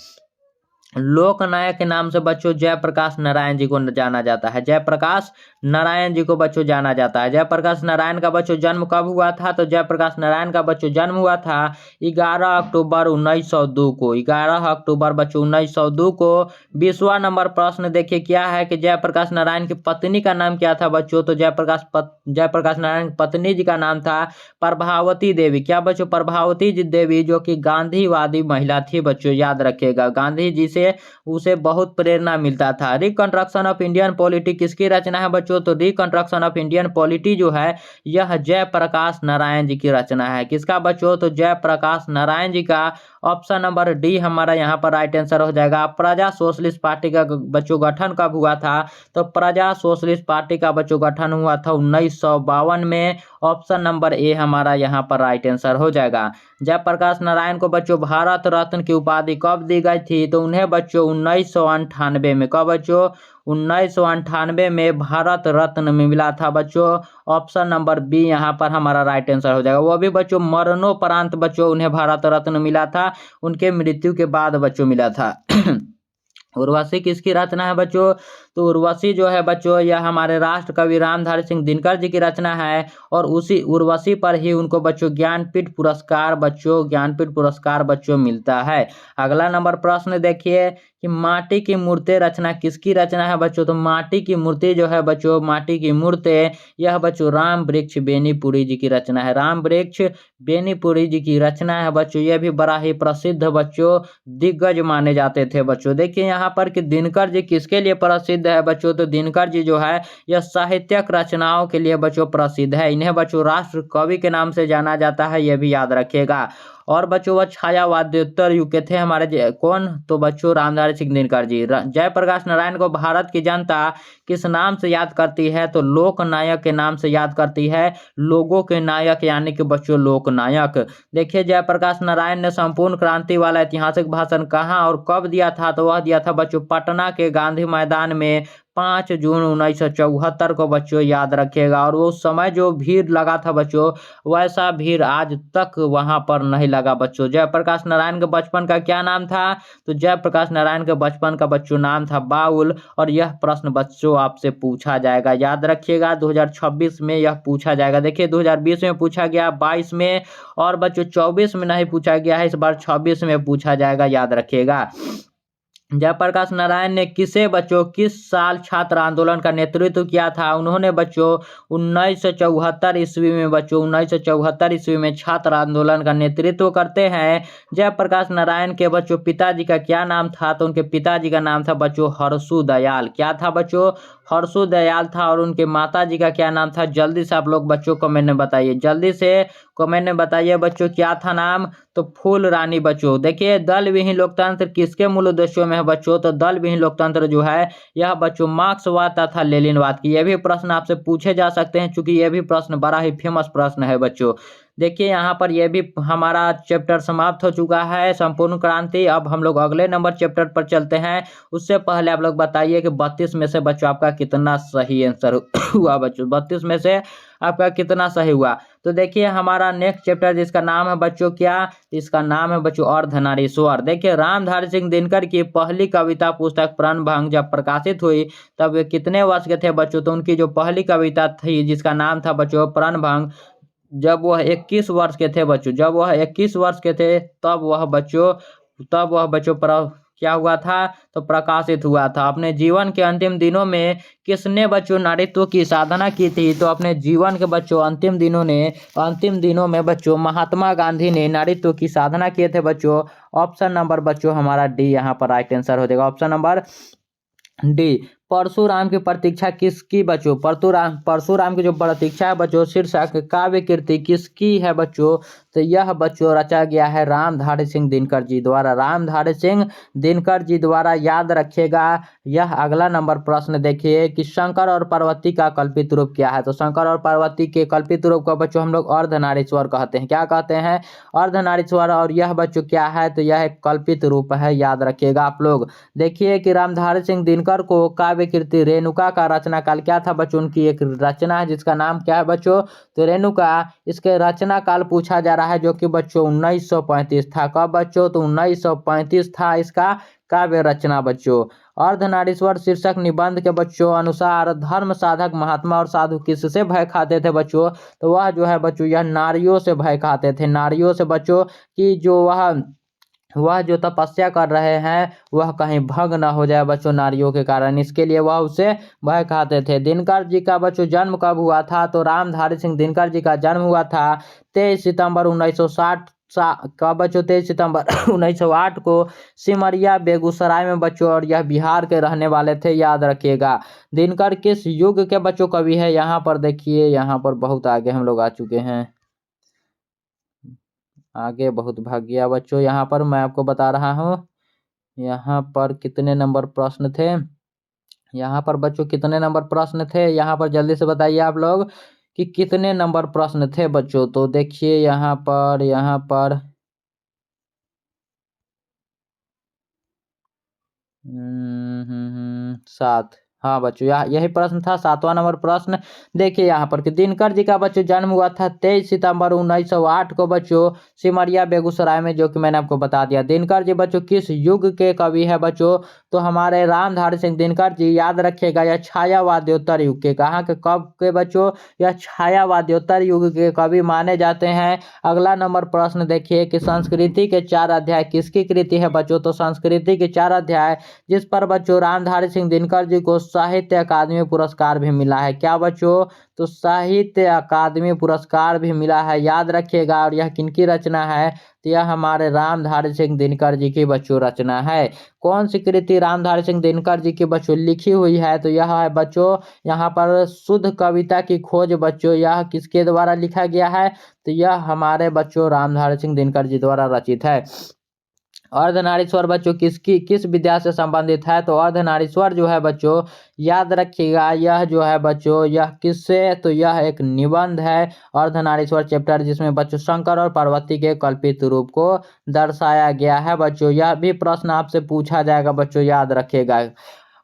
लोकनायक के नाम से बच्चों जयप्रकाश नारायण जी को जाना जाता है। जयप्रकाश नारायण जी को बच्चों जाना जाता है। जयप्रकाश नारायण का बच्चों जन्म कब हुआ था, तो जयप्रकाश नारायण का बच्चों जन्म हुआ था 11 अक्टूबर 1902 को। 11 अक्टूबर बच्चों 1902 को। 20वां नंबर प्रश्न देखिए क्या है कि जयप्रकाश नारायण की पत्नी का नाम क्या था बच्चों, तो जयप्रकाश नारायण की पत्नी जी का नाम था प्रभावती देवी। क्या बच्चों, प्रभावती देवी, जो कि गांधीवादी महिला थी बच्चों, याद रखिएगा। गांधी जी से उसे बहुत प्रेरणा मिलता था। रिकंस्ट्रक्शन ऑफ इंडियन पॉलिटी किसकी रचना है बच्चों, तो रिकंस्ट्रक्शन ऑफ इंडियन पॉलिटी जो है यह जयप्रकाश नारायण जी की रचना है। किसका बच्चों, तो जयप्रकाश नारायण जी का। ऑप्शन नंबर डी हमारा यहाँ पर राइट आंसर हो जाएगा। प्रजा सोशलिस्ट पार्टी का बच्चों गठन कब हुआ था, तो प्रजा सोशलिस्ट पार्टी का बच्चों गठन हुआ था 1952 में। ऑप्शन नंबर ए हमारा यहाँ पर राइट आंसर हो जाएगा। जयप्रकाश नारायण को बच्चों भारत रत्न की उपाधि कब दी गई थी, तो उन्हें बच्चों 1998 में। कब बच्चों, 1998 में भारत रत्न में मिला था बच्चों। ऑप्शन नंबर बी यहाँ पर हमारा राइट आंसर हो जाएगा। वो भी बच्चों मरणोपरांत बच्चों उन्हें भारत रत्न मिला था, उनके मृत्यु के बाद बच्चों मिला था। उर्वशी किसकी रचना है बच्चों, तो उर्वशी जो है बच्चों यह हमारे राष्ट्र कवि रामधारी सिंह दिनकर जी की रचना है। और उसी उर्वशी पर ही उनको बच्चों ज्ञानपीठ पुरस्कार बच्चों मिलता है। अगला नंबर प्रश्न देखिए कि माटी की मूर्ति रचना किसकी रचना है बच्चों, तो माटी की मूर्ति जो है बच्चों, माटी की मूर्ति यह बच्चों राम वृक्ष बेनीपुरी जी की रचना है। राम वृक्ष बेनीपुरी जी की रचना है बच्चों। यह भी बड़ा ही प्रसिद्ध बच्चों दिग्गज माने जाते थे बच्चों। देखिए यहाँ पर कि दिनकर जी किसके लिए प्रसिद्ध है बच्चों, तो दिनकर जी जो है यह साहित्यिक रचनाओं के लिए बच्चों प्रसिद्ध है। इन्हें बच्चों राष्ट्र कवि के नाम से जाना जाता है, यह भी याद रखिएगा। और बच्चों वह छायावाद्योत्तर युग के थे हमारे कौन, तो बच्चों रामधारी सिंह दिनकर जी। जयप्रकाश नारायण को भारत की जनता किस नाम से याद करती है, तो लोक नायक के नाम से याद करती है। लोगों के नायक यानी कि बच्चों लोक नायक। देखिए जयप्रकाश नारायण ने संपूर्ण क्रांति वाला ऐतिहासिक भाषण कहाँ और कब दिया था, तो वह दिया था बच्चों पटना के गांधी मैदान में 5 जून 1974 को बच्चों याद रखिएगा। और उस समय जो भीड़ लगा था बच्चों, वैसा भीड़ आज तक वहां पर नहीं लगा बच्चों। जयप्रकाश नारायण के बचपन का क्या नाम था? तो जयप्रकाश नारायण के बचपन का बच्चों नाम था बाउल। और यह प्रश्न बच्चों आपसे पूछा जाएगा, याद रखिएगा 2026 में यह पूछा जाएगा। देखिए 2020 में पूछा गया, 22 में, और बच्चों 24 में नहीं पूछा गया है, इस बार 26 में पूछा जाएगा, याद रखिएगा। जयप्रकाश नारायण ने किस साल छात्र आंदोलन का नेतृत्व किया था? उन्होंने बच्चों 1974 ईस्वी में, बच्चों 1974 ईस्वी में छात्र आंदोलन का नेतृत्व करते हैं। जयप्रकाश नारायण के बच्चों पिताजी का क्या नाम था? तो उनके पिताजी का नाम था बच्चों हर्षु दयाल। क्या था बच्चों? हर्षु दयाल था। और उनके माता जी का क्या नाम था? जल्दी से आप लोग बच्चों कमेंट में बताइए, जल्दी से कमेंट में बताइए बच्चों, क्या था नाम? तो फूल रानी बच्चों। देखिए दल विहीन लोकतंत्र किसके मूल उद्देश्यों में है बच्चों? तो दल विहीन लोकतंत्र जो है यह बच्चों मार्क्सवाद तथा लेनिनवाद की। यह भी प्रश्न आपसे पूछे जा सकते हैं, चूंकि यह भी प्रश्न बड़ा ही फेमस प्रश्न है बच्चों। देखिए यहाँ पर यह भी हमारा चैप्टर समाप्त हो चुका है, संपूर्ण क्रांति। अब हम लोग अगले नंबर चैप्टर पर चलते हैं। उससे पहले आप लोग बताइए कि 32 में से बच्चों आपका कितना सही आंसर हुआ बच्चों? 32 में से आपका कितना सही हुआ? तो देखिए हमारा नेक्स्ट चैप्टर जिसका नाम है बच्चों क्या? इसका नाम है बच्चों अर्धनारीश्वर। देखिए रामधारी सिंह दिनकर की पहली कविता पुस्तक प्रणभंग जब प्रकाशित हुई तब वे कितने वर्ष के थे बच्चों? तो उनकी जो पहली कविता थी जिसका नाम था बच्चों प्रणभंग, जब वह 21 वर्ष के थे बच्चों, जब वह 21 वर्ष के थे तब वह बच्चों क्या हुआ था? तो प्रकाशित हुआ था। अपने जीवन के अंतिम दिनों में किसने बच्चों नारीत्व की साधना की थी? तो अपने जीवन के बच्चों अंतिम दिनों में बच्चों महात्मा गांधी ने नारीत्व की साधना किए थे बच्चों। ऑप्शन नंबर बच्चों हमारा डी यहाँ पर राइट आंसर हो जाएगा, ऑप्शन नंबर डी। परशुराम की प्रतीक्षा किसकी बच्चों? परशुराम की जो प्रतीक्षा है बच्चों शीर्षक काव्य कृति किसकी है बच्चों? तो यह बच्चों रचा गया है रामधारी सिंह दिनकर जी द्वारा, रामधारी सिंह दिनकर जी द्वारा, याद रखिएगा। यह अगला नंबर प्रश्न देखिए कि शंकर और पार्वती का कल्पित रूप क्या है? तो शंकर और पार्वती के कल्पित रूप को बच्चों हम लोग अर्धनारीश्वर कहते हैं। क्या कहते हैं? अर्धनारीश्वर। और यह बच्चों क्या है? तो यह एक कल्पित रूप है, याद रखिएगा आप लोग। देखिए कि रामधारी सिंह दिनकर को काव्य कृति रेणुका का रचना काल क्या था बच्चों? उनकी एक रचना है जिसका नाम क्या है बच्चों? तो रेणुका। इसके रचना काल पूछा जा रहा है जो कि बच्चों 1935 था। कब बच्चों? तो 1935 था इसका काव्य रचना बच्चों। अर्धनारीश्वर शीर्षक निबंध के बच्चों अनुसार धर्म साधक महात्मा और साधु किससे भय खाते थे बच्चों? तो वह जो है बच्चों यह नारियों से भय खाते थे, नारियों से बच्चों की जो वह जो तपस्या कर रहे हैं वह कहीं भंग ना हो जाए बच्चों नारियों के कारण, इसके लिए वह उसे भय खाते थे। दिनकर जी का बच्चों जन्म कब हुआ था? तो रामधारी सिंह दिनकर जी का जन्म हुआ था 23 सितंबर 1960 कब बच्चों? 23 सितंबर 1908 को सिमरिया बेगूसराय में बच्चों। और यह बिहार के रहने वाले थे, याद रखिएगा। दिनकर किस युग के बच्चों कवि है? यहाँ पर देखिए, यहाँ पर बहुत आगे हम लोग आ चुके हैं, आगे बहुत भाग गया बच्चों। यहाँ पर मैं आपको बता रहा हूँ, यहाँ पर कितने नंबर प्रश्न थे, यहाँ पर बच्चों कितने नंबर प्रश्न थे? यहाँ पर जल्दी से बताइए आप लोग कि कितने नंबर प्रश्न थे बच्चों। तो देखिए यहाँ पर 7। हाँ बच्चों यही प्रश्न था, 7वां नंबर प्रश्न। देखिए यहाँ पर कि दिनकर जी का बच्चों जन्म हुआ था 23 सितंबर 1908 को बच्चों सिमरिया बेगूसराय में, जो कि मैंने आपको बता दिया। दिनकर जी बच्चों किस युग के कवि है बच्चों? तो हमारे रामधारी सिंह दिनकर जी, याद रखिएगा, यह छायावाद्योत्तर युग के, कहाँ के, कब के बच्चों? यह छायावाद्योत्तर युग के कवि माने जाते हैं। अगला नंबर प्रश्न देखिए कि संस्कृति के 4 अध्याय किसकी कृति है बच्चों? तो संस्कृति के 4 अध्याय जिस पर बच्चों रामधारी सिंह दिनकर जी को साहित्य अकादमी पुरस्कार भी मिला है। क्या बच्चों? तो साहित्य अकादमी पुरस्कार भी मिला है, याद रखिएगा। और यह किनकी रचना है? तो यह हमारे रामधारी सिंह दिनकर जी की बच्चों रचना है। कौन सी कृति रामधारी सिंह दिनकर जी की बच्चों लिखी हुई है? तो यह है बच्चों यहाँ पर शुद्ध कविता की खोज बच्चों, यह किसके द्वारा लिखा गया है? तो यह हमारे बच्चों रामधारी सिंह दिनकर जी द्वारा रचित है। अर्धनारीश्वर बच्चों किस विद्या से संबंधित है? तो अर्धनारीश्वर जो है बच्चों, याद रखिएगा, यह जो है बच्चों यह किससे? तो यह एक निबंध है अर्धनारीश्वर चैप्टर, जिसमें बच्चों शंकर और पार्वती के कल्पित रूप को दर्शाया गया है बच्चों। यह भी प्रश्न आपसे पूछा जाएगा बच्चों, याद रखिएगा।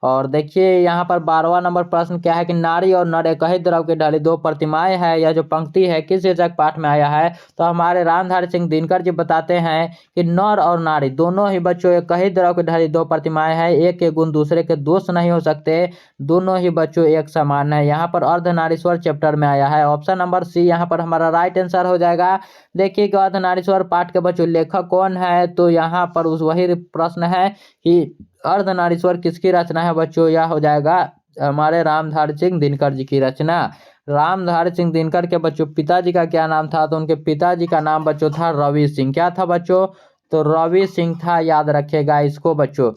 और देखिए यहाँ पर 12वां नंबर प्रश्न क्या है कि नारी और नर एक ही द्रव की ढली दो प्रतिमाएं है। यह जो पंक्ति है किस शीर्षक पाठ में आया है? तो हमारे रामधारी सिंह दिनकर जी बताते हैं कि नर और नारी दोनों ही बच्चों एक ही द्रव की ढली दो प्रतिमाएं हैं। एक के गुण दूसरे के दोष नहीं हो सकते, दोनों ही बच्चों एक समान है। यहाँ पर अर्धनारीश्वर चैप्टर में आया है। ऑप्शन नंबर सी यहाँ पर हमारा राइट आंसर हो जाएगा। देखिए कि अर्धनारीश्वर पाठ के बच्चों लेखक कौन है? तो यहाँ पर उस वही प्रश्न है कि अर्धनारीश्वर किसकी रचना है बच्चों? यह हो जाएगा हमारे रामधारी सिंह दिनकर जी की रचना। रामधारी सिंह दिनकर के बच्चों पिताजी का क्या नाम था? तो उनके पिताजी का नाम बच्चों था रवि सिंह। क्या था बच्चों? तो रवि सिंह था, याद रखेगा इसको बच्चों।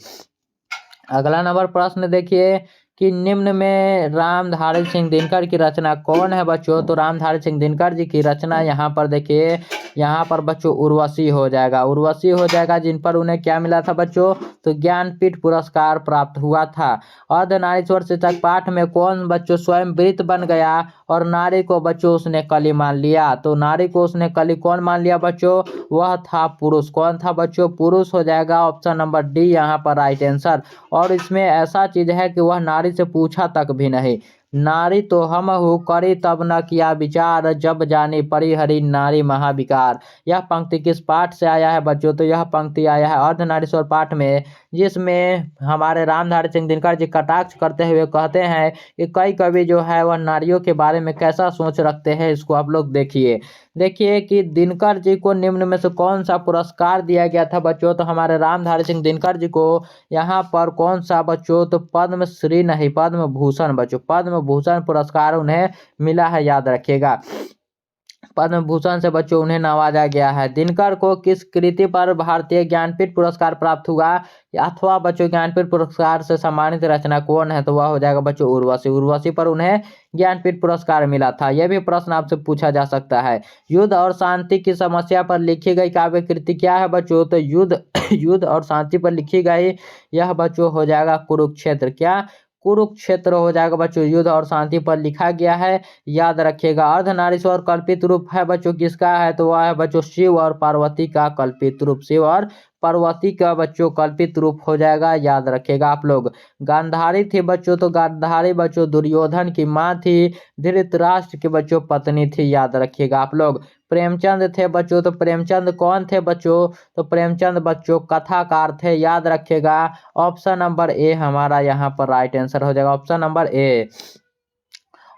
अगला नंबर प्रश्न देखिए कि निम्न में रामधारी सिंह दिनकर की रचना कौन है बच्चों? तो रामधारी सिंह दिनकर जी की रचना यहाँ पर देखिए, यहाँ पर बच्चों उर्वशी हो जाएगा। उर्वशी हो जाएगा जिन पर उन्हें क्या मिला था बच्चों? तो ज्ञानपीठ पुरस्कार प्राप्त हुआ था। अर्धनारीश्वर शीर्षक पाठ में कौन बच्चों स्वयं वृत्त बन गया और नारी को बच्चों उसने कली मान लिया? तो नारी को उसने कली कौन मान लिया बच्चों? वह था पुरुष। कौन था बच्चों? पुरुष हो जाएगा। ऑप्शन नंबर डी यहाँ पर राइट आंसर। और इसमें ऐसा चीज है कि वह नारी से पूछा तक भी नहीं। नारी तो हम हूँ करी तब न किया विचार, जब जानी परिहरी नारी महाविकार। यह पंक्ति किस पाठ से आया है बच्चों? तो यह पंक्ति आया है अर्धनारीश्वर पाठ में, जिसमें हमारे रामधारी सिंह दिनकर जी कटाक्ष करते हुए कहते हैं कि कई कवि जो है वह नारियों के बारे में कैसा सोच रखते हैं। इसको आप लोग देखिए कि दिनकर जी को निम्न में से कौन सा पुरस्कार दिया गया था बच्चों? तो हमारे रामधारी सिंह दिनकर जी को यहाँ पर कौन सा बच्चों? तो पद्म श्री नहीं, पद्म भूषण बच्चों, पद्म भूषण पुरस्कार उन्हें मिला है, याद रखिएगा। पद्म भूषण से बच्चों उन्हें नवाजा गया है। दिनकर को किस कृति पर भारतीय ज्ञानपीठ पुरस्कार प्राप्त हुआ? अथवा बच्चों ज्ञानपीठ पुरस्कार से सम्मानित रचना कौन है? तो वह हो जाएगा बच्चों उर्वशी। उर्वशी पर उन्हें ज्ञानपीठ पुरस्कार मिला था। यह भी प्रश्न आपसे पूछा जा सकता है। युद्ध और शांति की समस्या पर लिखी गई काव्य कृति क्या है बच्चों? तो युद्ध और शांति पर लिखी गई यह बच्चों हो जाएगा कुरुक्षेत्र। क्या? कुरुक्षेत्र हो जाएगा बच्चों। युद्ध और शांति पर लिखा गया है, याद रखिएगा। अर्धनारीश्वर कल्पित रूप है बच्चों किसका है? तो वह है बच्चों शिव और पार्वती का कल्पित रूप। शिव और पार्वती का बच्चों कल्पित रूप हो जाएगा, याद रखिएगा आप लोग। गांधारी थी बच्चों, तो गांधारी बच्चों दुर्योधन की माँ थी, धृतराष्ट्र की बच्चों पत्नी थी, याद रखिएगा आप लोग। प्रेमचंद थे बच्चों, तो प्रेमचंद कौन थे बच्चों? तो प्रेमचंद बच्चों कथाकार थे, याद रखिएगा। ऑप्शन नंबर ए हमारा यहाँ पर राइट आंसर हो जाएगा, ऑप्शन नंबर ए।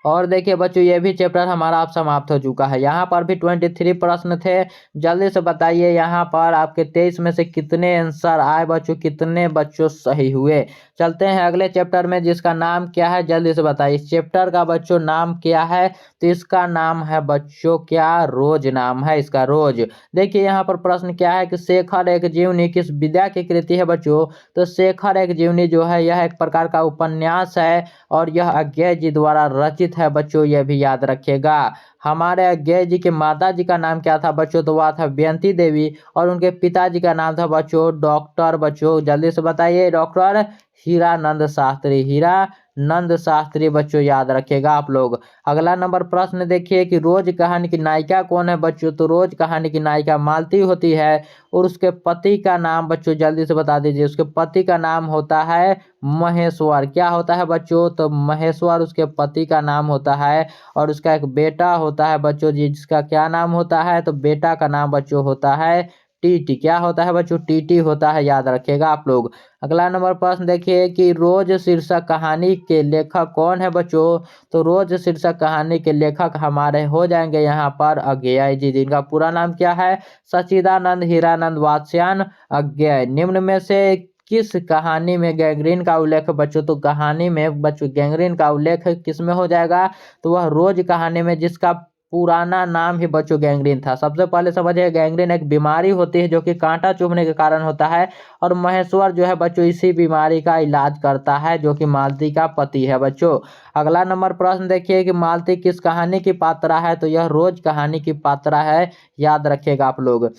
और देखिए बच्चों ये भी चैप्टर हमारा अब समाप्त हो चुका है। यहाँ पर भी 23 प्रश्न थे। जल्दी से बताइए यहाँ पर आपके 23 में से कितने आंसर आए बच्चों, कितने बच्चों सही हुए। चलते हैं अगले चैप्टर में जिसका नाम क्या है, जल्दी से बताइए। इस चैप्टर का बच्चों नाम क्या है? तो इसका नाम है बच्चों क्या? रोज नाम है इसका, रोज। देखिए यहाँ पर प्रश्न क्या है कि शेखर एक जीवनी किस विद्या की कृति है बच्चों? तो शेखर एक जीवनी जो है यह एक प्रकार का उपन्यास है और यह अज्ञेय जी द्वारा रचित है बच्चों, यह भी याद रखिएगा। हमारे अज्ञेय जी के माता जी का नाम क्या था बच्चों? तो वह था बेंती देवी और उनके पिताजी का नाम था बच्चों डॉक्टर, बच्चों जल्दी से बताइए, डॉक्टर हीरानंद शास्त्री, हीरानंद शास्त्री बच्चों, याद रखिएगा आप लोग। अगला नंबर प्रश्न देखिए कि रोज कहानी की नायिका कौन है बच्चों? तो रोज कहानी की नायिका मालती होती है और उसके पति का नाम बच्चों जल्दी से बता दीजिए। उसके पति का नाम होता है महेश्वर। क्या होता है बच्चों? तो महेश्वर उसके पति का नाम होता है और उसका एक बेटा होता है बच्चों, जिसका क्या नाम होता है? तो बेटा का नाम बच्चों होता है टीटी। क्या होता है बच्चों? टीटी होता है, याद रखिएगा आप लोग। अगला नंबर प्रश्न देखिए कि रोज शीर्षक कहानी के लेखक कौन है बच्चों? तो रोज शीर्षक कहानी के लेखक हमारे हो जाएंगे यहाँ पर अज्ञेय जी, जिनका पूरा नाम क्या है? सच्चिदानंद हीरानंद वात्स्यायन अज्ञेय। निम्न में से किस कहानी में गैंग्रीन का उल्लेख बच्चों? तो कहानी में बच्चों गैंग्रीन का उल्लेख किस में हो जाएगा? तो वह रोज कहानी में, जिसका पुराना नाम ही बच्चों गैंग्रीन था। सबसे पहले समझिए गैंग्रीन एक बीमारी होती है जो कि कांटा चुभने के कारण होता है और महेश्वर जो है बच्चों इसी बीमारी का इलाज करता है, जो कि मालती का पति है बच्चों। अगला नंबर प्रश्न देखिए कि मालती किस कहानी की पात्रा है? तो यह रोज कहानी की पात्रा है, याद रखिएगा आप लोग।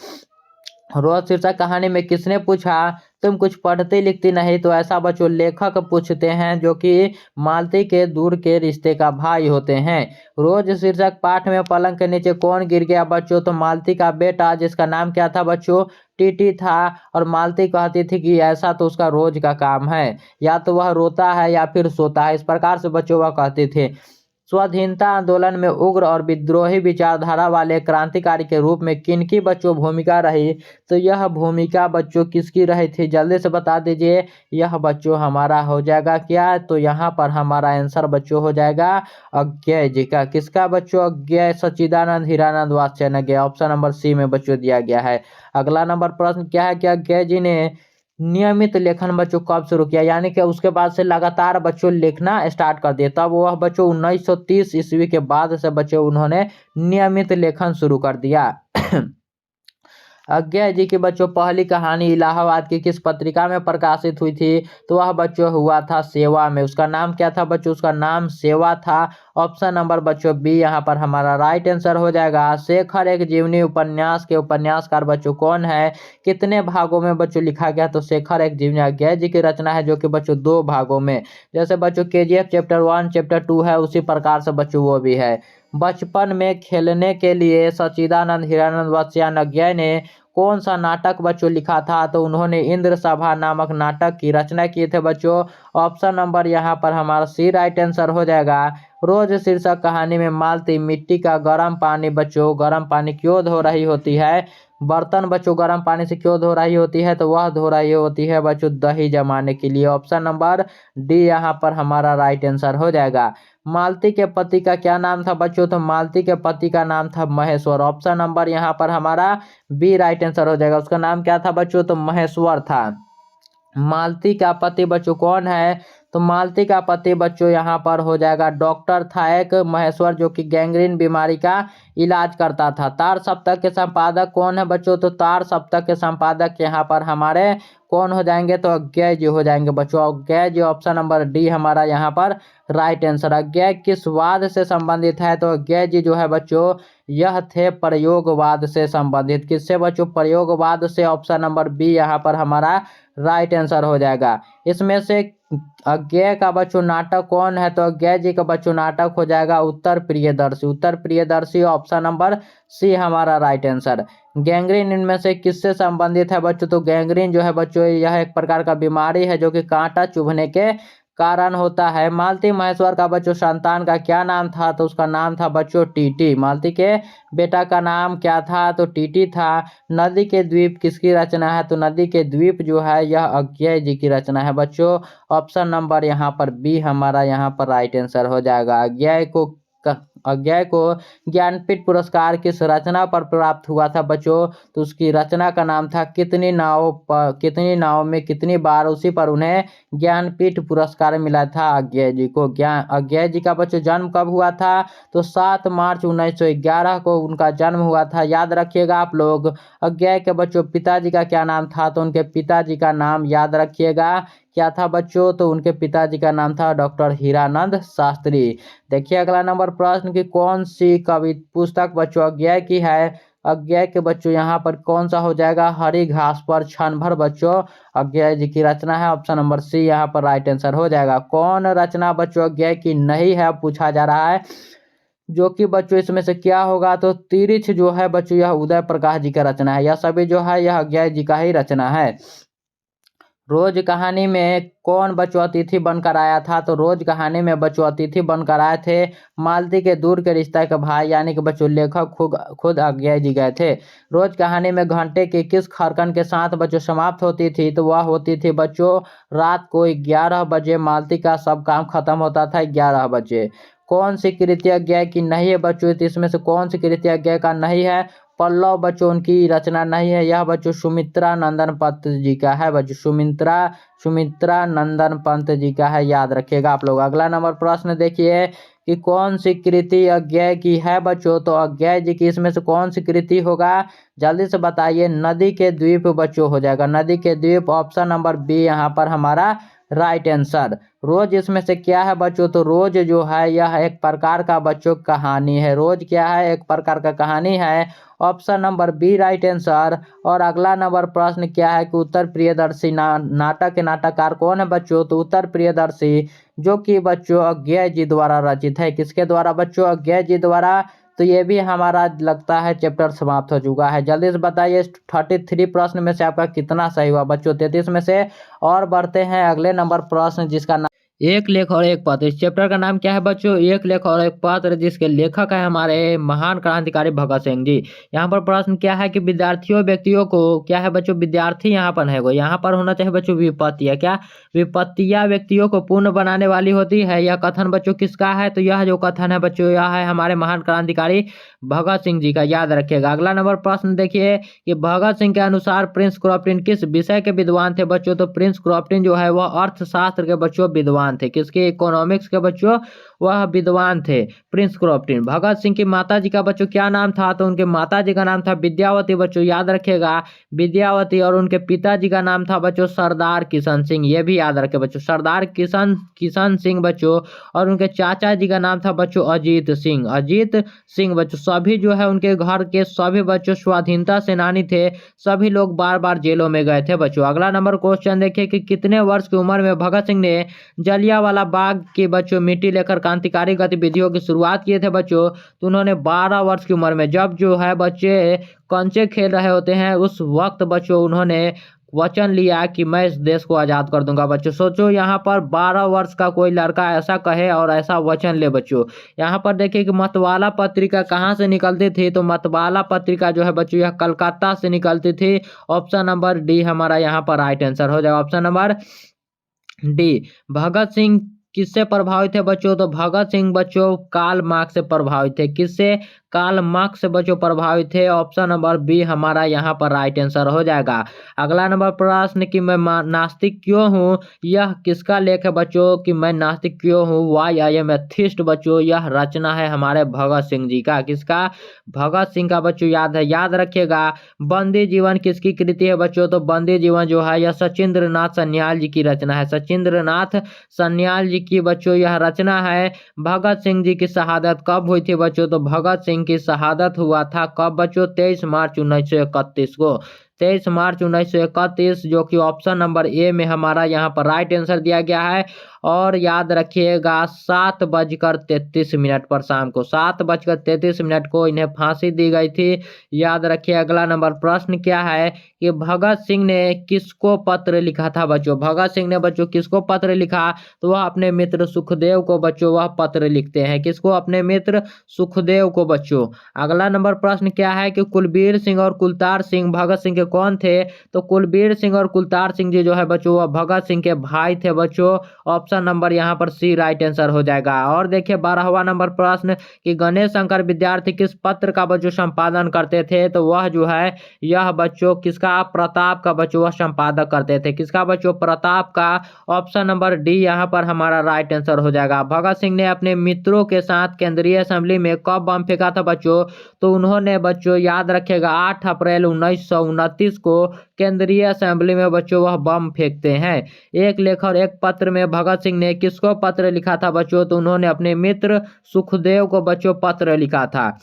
रोज शीर्षक कहानी में किसने पूछा तुम कुछ पढ़ती लिखती नहीं, तो ऐसा बच्चों लेखक पूछते हैं जो कि मालती के दूर के रिश्ते का भाई होते हैं। रोज शीर्षक पाठ में पलंग के नीचे कौन गिर गया बच्चों, तो मालती का बेटा जिसका नाम क्या था बच्चों, टीटी था। और मालती कहती थी कि ऐसा तो उसका रोज का काम है, या तो वह रोता है या फिर सोता है, इस प्रकार से बच्चों वह कहते थे। स्वाधीनता आंदोलन में उग्र और विद्रोही विचारधारा वाले क्रांतिकारी के रूप में किनकी बच्चों भूमिका रही, तो यह भूमिका बच्चों किसकी रही थी, जल्दी से बता दीजिए। यह बच्चों हमारा हो जाएगा क्या, तो यहाँ पर हमारा आंसर बच्चों हो जाएगा अज्ञेय जी का। किसका बच्चों, Agyeya Sachchidananda Hiranand Vatsyayan. Option number C में बच्चों दिया गया है। अगला नंबर प्रश्न क्या है कि अज्ञेय जी ने नियमित लेखन बच्चों कब शुरू किया, यानी कि उसके बाद से लगातार बच्चों लिखना स्टार्ट कर दिया, तब वह बच्चों 1930 ईस्वी के बाद से बच्चों उन्होंने नियमित लेखन शुरू कर दिया। अज्ञेय जी की बच्चों पहली कहानी इलाहाबाद की किस पत्रिका में प्रकाशित हुई थी, तो वह बच्चों हुआ था सेवा में। उसका नाम क्या था बच्चों, उसका नाम सेवा था। ऑप्शन नंबर बच्चों बी यहाँ पर हमारा राइट आंसर हो जाएगा। शेखर एक जीवनी उपन्यास के उपन्यासकार बच्चों कौन है, कितने भागों में बच्चों लिखा गया, तो शेखर एक जीवनी अज्ञेय जी की रचना है, जो कि बच्चों 2 भागों में, जैसे बच्चों KGF चैप्टर 1 चैप्टर 2 है, उसी प्रकार से बच्चों वो भी है। बचपन में खेलने के लिए सच्चिदानंद हीरानंद वात्स्यायन अज्ञेय ने कौन सा नाटक बच्चों लिखा था, तो उन्होंने इंद्र सभा नामक नाटक की रचना किए थे बच्चों। ऑप्शन नंबर यहाँ पर हमारा सी राइट आंसर हो जाएगा। रोज शीर्षक कहानी में मालती मिट्टी का गर्म पानी बच्चों गर्म पानी क्यों धो रही होती है, बर्तन बच्चों गर्म पानी से क्यों धो रही होती है, तो वह धो रही होती है बच्चों दही जमाने के लिए। ऑप्शन नंबर डी यहाँ पर हमारा राइट आंसर हो जाएगा। मालती के पति का क्या नाम था बच्चों, तो मालती के पति का नाम था महेश्वर। ऑप्शन नंबर यहाँ पर हमारा बी राइट आंसर हो जाएगा। उसका नाम क्या था बच्चों, तो महेश्वर था। मालती का पति बच्चों कौन है, तो मालती का पति बच्चों यहाँ पर हो जाएगा डॉक्टर था एक महेश्वर, जो कि गैंग्रीन बीमारी का इलाज करता था। तार सप्ताह के संपादक कौन है बच्चों, तो तार सप्ताह के संपादक यहाँ पर हमारे कौन हो जाएंगे, तो अज्ञेय जी हो जाएंगे बच्चों। अज्ञेय जी ऑप्शन नंबर डी हमारा यहाँ पर राइट आंसर। अज्ञेय किस वाद से संबंधित है, तो अज्ञेय जी जो है बच्चों यह थे प्रयोगवाद से संबंधित। किससे बच्चों, प्रयोगवाद से। ऑप्शन नंबर बी यहाँ पर हमारा राइट आंसर हो जाएगा। इसमें से अज्ञेय का बच्चों नाटक कौन है, तो अज्ञेय जी का बच्चों नाटक हो जाएगा उत्तर प्रियदर्शी। उत्तर प्रियदर्शी ऑप्शन नंबर सी हमारा राइट आंसर। गैंग्रीन इनमें से किससे संबंधित है बच्चों, तो गैंग्रीन जो है बच्चों यह एक प्रकार का बीमारी है जो कि कांटा चुभने के कारण होता है। मालती महेश्वर का बच्चों संतान का क्या नाम था, तो उसका नाम था बच्चों टीटी। मालती के बेटा का नाम क्या था, तो टीटी था। नदी के द्वीप किसकी रचना है, तो नदी के द्वीप जो है यह अज्ञेय जी की रचना है बच्चों। ऑप्शन नंबर यहाँ पर बी हमारा यहाँ पर राइट आंसर हो जाएगा। अज्ञेय को ज्ञानपीठ पुरस्कार किस रचना पर प्राप्त हुआ था बच्चों, तो उसकी रचना का नाम था कितनी नाव में कितनी बार, उसी पर उन्हें ज्ञानपीठ पुरस्कार मिला था अज्ञेय जी को। अज्ञेय जी का बच्चों जन्म कब हुआ था, तो 7 मार्च 1911 को उनका जन्म हुआ था, याद रखिएगा आप लोग। अज्ञेय के बच्चों पिताजी का क्या नाम था, तो उनके पिताजी का नाम याद रखिएगा क्या था बच्चों, तो उनके पिताजी का नाम था डॉक्टर हीरानंद शास्त्री। देखिए अगला नंबर प्रश्न की कौन सी कवि पुस्तक बच्चों अज्ञेय की है। अज्ञेय के बच्चों यहाँ पर कौन सा हो जाएगा, हरी घास पर क्षण भर बच्चों अज्ञेय जी की रचना है। ऑप्शन नंबर सी यहाँ पर राइट आंसर हो जाएगा। कौन रचना बच्चों अज्ञेय की नहीं है पूछा जा रहा है, जो कि बच्चों इसमें से क्या होगा, तो तिरिछ जो है बच्चों यह उदय प्रकाश जी का रचना है। यह सभी जो है यह अज्ञेय जी का ही रचना है। रोज कहानी में कौन बच्चों अतिथि बनकर आया था, तो रोज कहानी में बच्चों अतिथि बनकर आए थे मालती के दूर के रिश्ते के भाई, यानी कि बच्चों लेखक खुद अज्ञेय जी गए थे। रोज कहानी में घंटे की किस खरकन के साथ बच्चों समाप्त होती थी, तो वह होती थी बच्चों रात को 11 बजे। मालती का सब काम खत्म होता था 11 बजे। कौन सी कृति अज्ञेय की नहीं है बच्चों, तो इसमें से कौन सी कृति अज्ञेय का नहीं है, पल्लव बच्चों उनकी रचना नहीं है, यह बच्चों सुमित्रा नंदन पंत जी का है बच्चों। सुमित्रा नंदन पंत जी का है, याद रखिएगा आप लोग। अगला नंबर प्रश्न देखिए कि कौन सी कृति अज्ञेय की है बच्चों, तो अज्ञेय जी की इसमें से कौन सी कृति होगा, जल्दी से बताइए। नदी के द्वीप बच्चों हो जाएगा, नदी के द्वीप। ऑप्शन नंबर बी यहाँ पर हमारा राइट आंसर। रोज इसमें से क्या है बच्चों, तो रोज जो है यह एक प्रकार का बच्चों कहानी है। रोज क्या है, एक प्रकार का कहानी है। Option number B right answer. और अगला नंबर प्रश्न क्या है कि उत्तर प्रियदर्शी नाटक के नाटककार कौन है बच्चों, तो उत्तर प्रियदर्शी जो कि बच्चों अज्ञेय जी द्वारा रचित है। किसके द्वारा बच्चों, अज्ञेय जी द्वारा। तो ये भी हमारा लगता है चैप्टर समाप्त हो चुका है। जल्दी से बताइए 33 प्रश्न में से आपका कितना सही हुआ बच्चों, 33 में से। और बढ़ते हैं अगले नंबर प्रश्न जिसका नाम एक लेख और एक पत्र। इस चैप्टर का नाम क्या है बच्चों, एक लेख और एक पत्र, जिसके लेखक है हमारे महान क्रांतिकारी भगत सिंह जी। यहाँ पर प्रश्न क्या है कि विद्यार्थियों व्यक्तियों को क्या है बच्चों, विद्यार्थी यहाँ पर है, यहाँ पर होना चाहिए बच्चों विपत्तियाँ। क्या विपत्तियाँ व्यक्तियों को पूर्ण बनाने वाली होती है। यह कथन बच्चों किसका है, तो यह जो कथन है बच्चों यह है हमारे महान क्रांतिकारी भगत सिंह जी का, याद रखिएगा। अगला नंबर प्रश्न देखिए कि भगत सिंह के अनुसार प्रिंस क्रॉफ्टिन किस विषय के विद्वान थे बच्चों, तो प्रिंस क्रॉफ्टिन जो है वह अर्थशास्त्र के बच्चों विद्वान थे। किसके, इकोनॉमिक्स के बच्चों वह विद्वान थे प्रिंस क्रॉफ्टिन। भगत सिंह की माता जी का बच्चों क्या नाम था, तो उनके माता जी का नाम था विद्यावती बच्चों, याद रखिएगा विद्यावती। और उनके पिताजी का नाम था बच्चों सरदार किशन सिंह, ये भी याद रखे बच्चों, सरदार किशन सिंह बच्चों। और उनके चाचा जी का नाम था बच्चों अजीत सिंह बच्चों। सभी जो है उनके घर के सभी बच्चों स्वाधीनता सेनानी थे। सभी लोग बार बार जेलों में गए थे बच्चों। अगला नंबर क्वेश्चन देखिए कि कितने वर्ष की उम्र में भगत सिंह ने जलियांवाला बाग के बच्चों मिट्टी लेकर क्रांतिकारी गतिविधियों की शुरुआत किए थे बच्चों, तो उन्होंने 12 वर्ष की उम्र में, जब जो है बच्चे कंचे खेल रहे होते हैं उस वक्त बच्चों उन्होंने वचन लिया कि मैं इस देश को आज़ाद कर दूंगा बच्चों। सोचो यहाँ पर 12 वर्ष का कोई लड़का ऐसा कहे और ऐसा वचन ले बच्चों। यहाँ पर देखिए कि मतवाला पत्रिका कहाँ से निकलती थी, तो मतवाला पत्रिका जो है बच्चों यह कलकत्ता से निकलती थी। ऑप्शन नंबर डी हमारा यहाँ पर राइट आंसर हो जाएगा, option number D. Bhagat Singh किससे प्रभावित है बच्चों, तो भगत सिंह बच्चों कार्ल मार्क्स से प्रभावित थे। किससे, कार्ल मार्क्स से बच्चों प्रभावित थे। ऑप्शन नंबर बी हमारा यहाँ पर राइट आंसर हो जाएगा। अगला नंबर प्रश्न कि मैं नास्तिक क्यों हूँ, यह किसका लेख है बच्चों कि मैं नास्तिक क्यों हूँ, वाई आई एम एथिस्ट बच्चों, यह रचना है हमारे भगत सिंह जी का। किसका, भगत सिंह का बच्चों, याद है, याद रखिएगा। बंदी जीवन किसकी कृति है बच्चों, तो बंदी जीवन जो है यह सचिंद्र नाथ सन्याल जी की रचना है। सचिंद्र नाथ सन्याल जी की बच्चों यह रचना है। भगत सिंह जी की शहादत कब हुई थी बच्चों, तो भगत सिंह की शहादत हुआ था कब बच्चों, 23 मार्च 1931 को। 23 मार्च 1931, जो कि ऑप्शन नंबर ए में हमारा यहाँ पर राइट आंसर दिया गया है। और याद रखिएगा 7:33 पर शाम को, 7:33 को इन्हें फांसी दी गई थी, याद रखिए। अगला नंबर प्रश्न क्या है कि भगत सिंह ने किसको पत्र लिखा था बच्चों, भगत सिंह ने बच्चों किसको पत्र लिखा, तो वह अपने मित्र सुखदेव को बच्चों वह पत्र लिखते हैं। किसको, अपने मित्र सुखदेव को बच्चों। अगला नंबर प्रश्न क्या है कि कुलबीर सिंह और कुलतार सिंह भगत सिंह के कौन थे, तो कुलबीर सिंह और कुलतार सिंह जी जो है बच्चों वह भगत सिंह के भाई थे बच्चों। ऑप्शन नंबर यहाँ पर सी राइट आंसर हो जाएगा। और देखिए 12वां नंबर प्रश्न कि गणेश शंकर विद्यार्थी किस पत्र का बच्चों संपादन करते थे, तो वह जो है यह बच्चों किसका, प्रताप का बच्चों वह संपादक करते थे। किसका बच्चों, प्रताप का। ऑप्शन नंबर डी यहाँ पर हमारा राइट आंसर हो जाएगा। भगत सिंह ने अपने मित्रों के साथ केंद्रीय असेंबली में कब बम फेंका था बच्चों, तो उन्होंने बच्चों याद रखेगा 8 अप्रैल 1929 को केंद्रीय असेंबली में बच्चों वह बम फेंकते हैं। एक लेख और एक पत्र में भगत सिंह ने किसको पत्र लिखा था बच्चों, तो उन्होंने अपने मित्र सुखदेव को बच्चों पत्र लिखा था।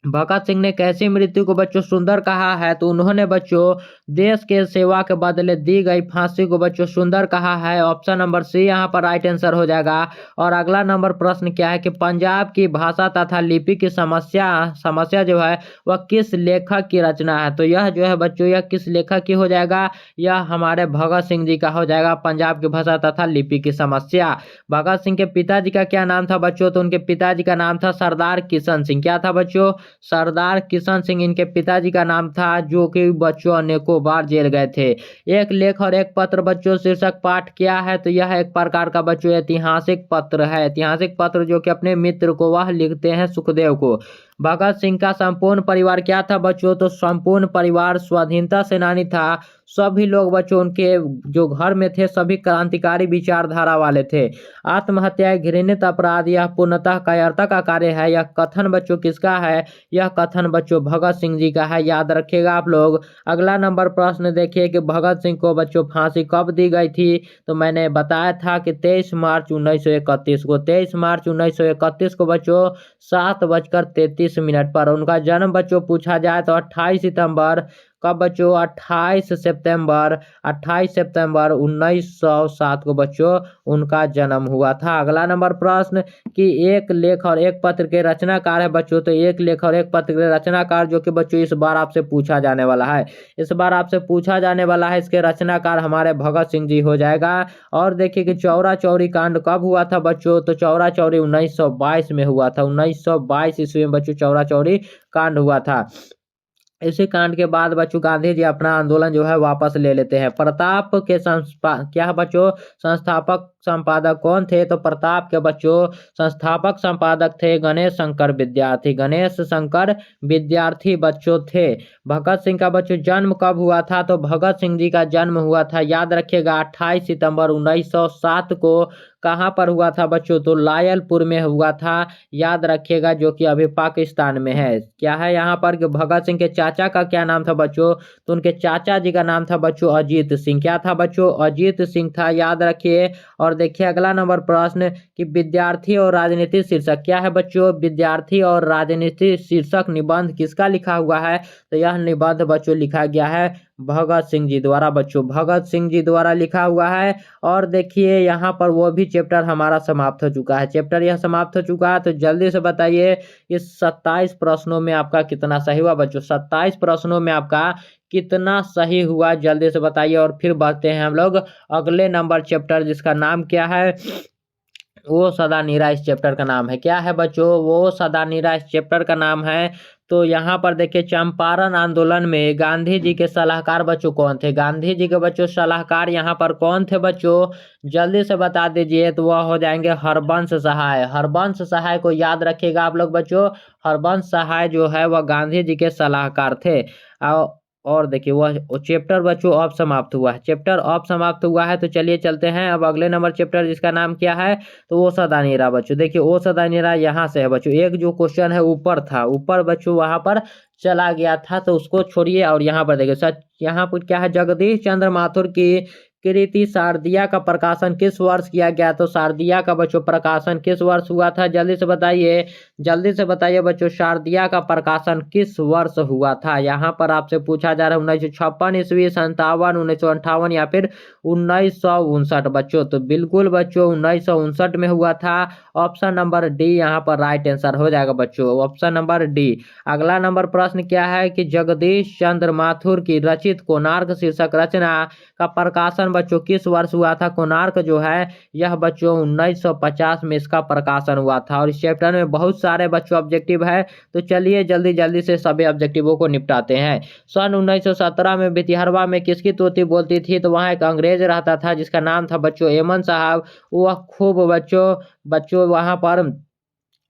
भगत सिंह ने कैसी मृत्यु को बच्चों सुंदर कहा है, तो उन्होंने बच्चों देश के सेवा के बदले दी गई फांसी को बच्चों सुंदर कहा है। ऑप्शन नंबर सी यहाँ पर राइट आंसर हो जाएगा। और अगला नंबर प्रश्न क्या है कि पंजाब की भाषा तथा लिपि की समस्या जो है वह किस लेखक की रचना है, तो यह जो है बच्चों यह किस लेखक की हो जाएगा, यह हमारे भगत सिंह जी का हो जाएगा। पंजाब की भाषा तथा लिपि की समस्या। भगत सिंह के पिताजी का क्या नाम था बच्चों, तो उनके पिताजी का नाम था सरदार किशन सिंह। क्या था बच्चों, सरदार किशन सिंह इनके पिताजी का नाम था, जो कि बच्चों अनेकों बार जेल गए थे। एक लेख और एक पत्र बच्चों शीर्षक पाठ क्या है, तो यह एक प्रकार का बच्चों ऐतिहासिक पत्र है। ऐतिहासिक पत्र जो कि अपने मित्र को वह लिखते हैं सुखदेव को। भगत सिंह का संपूर्ण परिवार क्या था बच्चों? तो संपूर्ण परिवार स्वाधीनता सेनानी था। सभी लोग बच्चों उनके जो घर में थे सभी क्रांतिकारी विचारधारा वाले थे। आत्महत्या एक घृणित अपराध, यह पूर्णतः कायरता का कार्य है। यह कथन बच्चों किसका है? यह कथन बच्चों भगत सिंह जी का है, याद रखिएगा आप लोग। अगला नंबर प्रश्न देखिए कि भगत सिंह को बच्चों फांसी कब दी गई थी? तो मैंने बताया था कि 23 मार्च 1931 को। 23 मार्च 1931 को बच्चों 7:33 पर। उनका जन्म बच्चों पूछा जाए तो 28 सितंबर, कब बच्चों? 28 सितंबर 1907 को बच्चों उनका जन्म हुआ था। अगला नंबर प्रश्न कि एक लेख और एक पत्र के रचनाकार है बच्चों। तो एक लेख और एक पत्र के रचनाकार जो कि बच्चों इस बार आपसे पूछा जाने वाला है। इस बार आपसे पूछा जाने वाला है, इसके रचनाकार हमारे भगत सिंह जी हो जाएगा। और देखिए कि चौरा चौरी कांड कब हुआ था बच्चों? तो चौरा चौरी 1922 में हुआ था। 1922 ईस्वी में बच्चों चौरा चौरी कांड हुआ था। इसी कांड के बाद बच्चों गांधी जी अपना आंदोलन जो है वापस ले लेते हैं। प्रताप के क्या है बच्चों? संस्थापक संपादक कौन थे? तो प्रताप के बच्चों संस्थापक संपादक थे गणेश शंकर विद्यार्थी। गणेश शंकर विद्यार्थी बच्चों थे। भगत सिंह का बच्चों जन्म कब हुआ था? तो भगत सिंह जी का जन्म हुआ था, याद रखिएगा, 28 सितंबर 1907 को। कहाँ पर हुआ था बच्चों? तो लायलपुर में हुआ था, याद रखिएगा, जो कि अभी पाकिस्तान में है। क्या है यहाँ पर कि भगत सिंह के चाचा का क्या नाम था बच्चों? तो उनके चाचा जी का नाम था बच्चों अजीत सिंह। क्या था बच्चों? अजीत सिंह था, याद रखिए। और देखिए अगला नंबर प्रश्न कि विद्यार्थी और राजनीति शीर्षक क्या है बच्चों? विद्यार्थी और राजनीति शीर्षक निबंध किसका लिखा हुआ है? तो यह निबंध बच्चों लिखा गया है भगत सिंह जी द्वारा बच्चों, भगत सिंह जी द्वारा लिखा हुआ है। और देखिए यहाँ पर वो भी चैप्टर हमारा समाप्त हो चुका है। चैप्टर यह समाप्त हो चुका है, तो जल्दी से बताइए इस 27 प्रश्नों में आपका कितना सही हुआ बच्चों? 27 प्रश्नों में आपका कितना सही हुआ जल्दी से बताइए। और फिर बढ़ते हैं हम लोग अगले नंबर चैप्टर, जिसका नाम क्या है? वो सदा नीरा इस चैप्टर का नाम है। क्या है बच्चों? वो सदा नीरा इस चैप्टर का नाम है। तो यहाँ पर देखिए चंपारण आंदोलन में गांधी जी के सलाहकार बच्चों कौन थे? गांधी जी के बच्चों सलाहकार यहाँ पर कौन थे बच्चों? जल्दी से बता दीजिए। तो वह हो जाएंगे हरबंश सहाय। हरबंश सहाय को याद रखिएगा आप लोग बच्चों। हरबंश सहाय जो है वह गांधी जी के सलाहकार थे। और देखिए वह चैप्टर बच्चों अब समाप्त हुआ है। चैप्टर अब समाप्त हुआ है, तो चलिए चलते हैं अब अगले नंबर चैप्टर, जिसका नाम क्या है? तो वो सदा नीरा बच्चों। देखिए वो सदा नीरा यहाँ से है बच्चों। एक जो क्वेश्चन है ऊपर था, ऊपर बच्चों वहां पर चला गया था, तो उसको छोड़िए और यहाँ पर देखिए सच यहाँ पर क्या है? जगदीश चंद्र माथुर की कृति शारदिया का प्रकाशन किस वर्ष किया गया? तो शारदिया का बच्चों प्रकाशन किस वर्ष हुआ था? जल्दी से बताइए, जल्दी से बताइए बच्चों, शारदिया का प्रकाशन किस वर्ष हुआ था? यहाँ पर आपसे पूछा जा रहा है 1956 ईस्वी, 57, 1958 या फिर 1959 बच्चों। तो बिल्कुल बच्चों 1959 में हुआ था। ऑप्शन नंबर डी यहाँ पर राइट आंसर हो जाएगा बच्चों, ऑप्शन नंबर डी। अगला नंबर प्रश्न क्या है कि जगदीश चंद्र माथुर की रचित कोणार्क शीर्षक रचना का प्रकाशन बच्चों किस वर्ष हुआ था? कोणार्क जो है यह बच्चों 1950 में इसका प्रकाशन हुआ था। और इस चैप्टर में बहुत सारे बच्चों ऑब्जेक्टिव है, तो चलिए जल्दी जल्दी से सभी ऑब्जेक्टिवों को निपटाते हैं। सन 1917 में बितिहरवा में किसकी तोती बोलती थी? तो वहाँ एक अंग्रेज रहता था जिसका नाम था बच्चों एमन साहब। वह खूब बच्चों वहाँ पर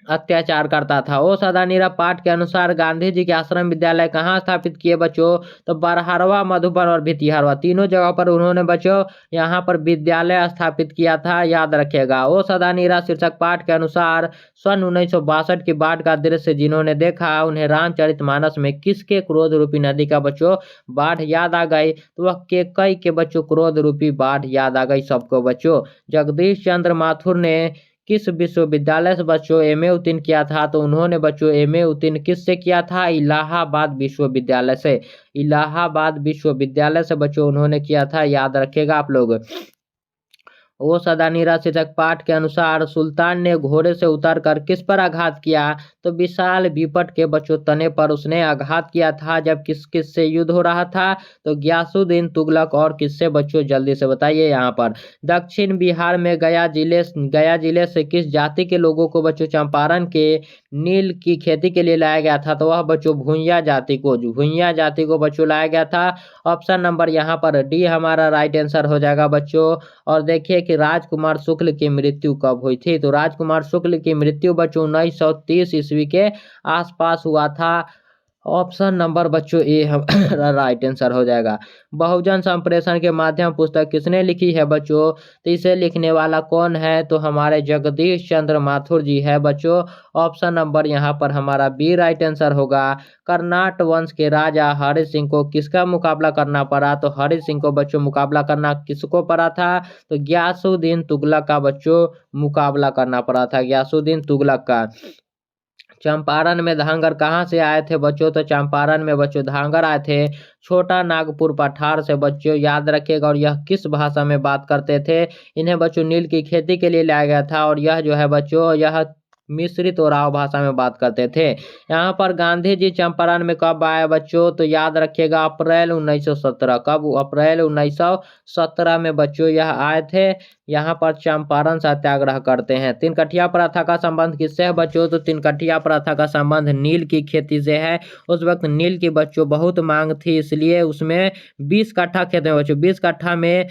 अत्याचार करता था। ओ सदा नीरा पाठ के अनुसार गांधी जी के आश्रम विद्यालय कहाँ स्थापित किए बच्चों? तो बरहरवा, मधुबन और भितिहरवा, तीनों जगह पर उन्होंने बच्चों यहाँ पर विद्यालय स्थापित किया था, याद रखिएगा। ओ सदा नीरा शीर्षक पाठ के अनुसार सन 1962 की बाढ़ का दृश्य जिन्होंने देखा उन्हें रामचरितमानस में किसके क्रोध रूपी नदी का बच्चों बाढ़ याद आ गई? तो वह केकई के बच्चों क्रोध रूपी बाढ़ याद आ गई सबको बच्चों। जगदीश चंद्र माथुर ने किस विश्वविद्यालय से बच्चों एमए उत्तीर्ण किया था? तो उन्होंने बच्चों एमए उत्तीर्ण किससे किया था? इलाहाबाद विश्वविद्यालय से। इलाहाबाद विश्वविद्यालय से बच्चों उन्होंने किया था, याद रखिएगा आप लोग। ओ सदा नीरा शीर्षक पाठ के अनुसार सुल्तान ने घोड़े से उतरकर किस पर आघात किया? तो विशाल विपट के बच्चों तने पर उसने आघात किया था। जब किस किस से युद्ध हो रहा था? तो ग्यासुद्दीन तुगलक और किससे बच्चों? जल्दी से बताइए यहाँ पर। दक्षिण बिहार में गया जिले से किस जाति के लोगों को बच्चों चंपारण के नील की खेती के लिए लाया गया था? तो वह बच्चों भूइयां जाति को बच्चों लाया गया था। ऑप्शन नंबर यहाँ पर डी हमारा राइट आंसर हो जाएगा बच्चों। और देखिए कि कि राजकुमार शुक्ल की मृत्यु कब हुई थी। तो राजकुमार शुक्ल की मृत्यु बच्चों 1930 ईस्वी के आसपास हुआ था। ऑप्शन नंबर बच्चों ए हमारा राइट आंसर हो जाएगा। बहुजन संप्रेषण के माध्यम पुस्तक किसने लिखी है बच्चों। तो इसे लिखने वाला कौन है, तो हमारे जगदीश चंद्र माथुर जी है बच्चों। ऑप्शन नंबर यहाँ पर हमारा बी राइट आंसर होगा। कर्नाट वंश के राजा हरि सिंह को किसका मुकाबला करना पड़ा, तो हरि सिंह को बच्चों मुकाबला करना किसको पड़ा था, तो गयासुद्दीन तुगलक का बच्चों मुकाबला करना पड़ा था, गयासुद्दीन तुगलक का। चंपारण में धांगर कहाँ से आए थे बच्चों, तो चंपारण में बच्चों धांगर आए थे छोटा नागपुर पठार से बच्चों, याद रखिएगा। और यह किस भाषा में बात करते थे, इन्हें बच्चों नील की खेती के लिए लाया गया था। और यह जो है बच्चों यह मिश्रित ओराव भाषा में बात करते थे। यहाँ पर गांधी जी चंपारण में कब आए बच्चों, तो याद रखिएगा अप्रैल 1917। कब, अप्रैल 1917 में बच्चों यह आए थे। यहाँ पर चंपारण सत्याग्रह करते हैं। तिनकठिया प्रथा का संबंध किससे है बच्चों, तो तिनकठिया प्रथा का संबंध नील की खेती से है। उस वक्त नील की बच्चों बहुत मांग थी, इसलिए उसमें 20 कट्ठा खेत में बच्चों 20 कट्ठा में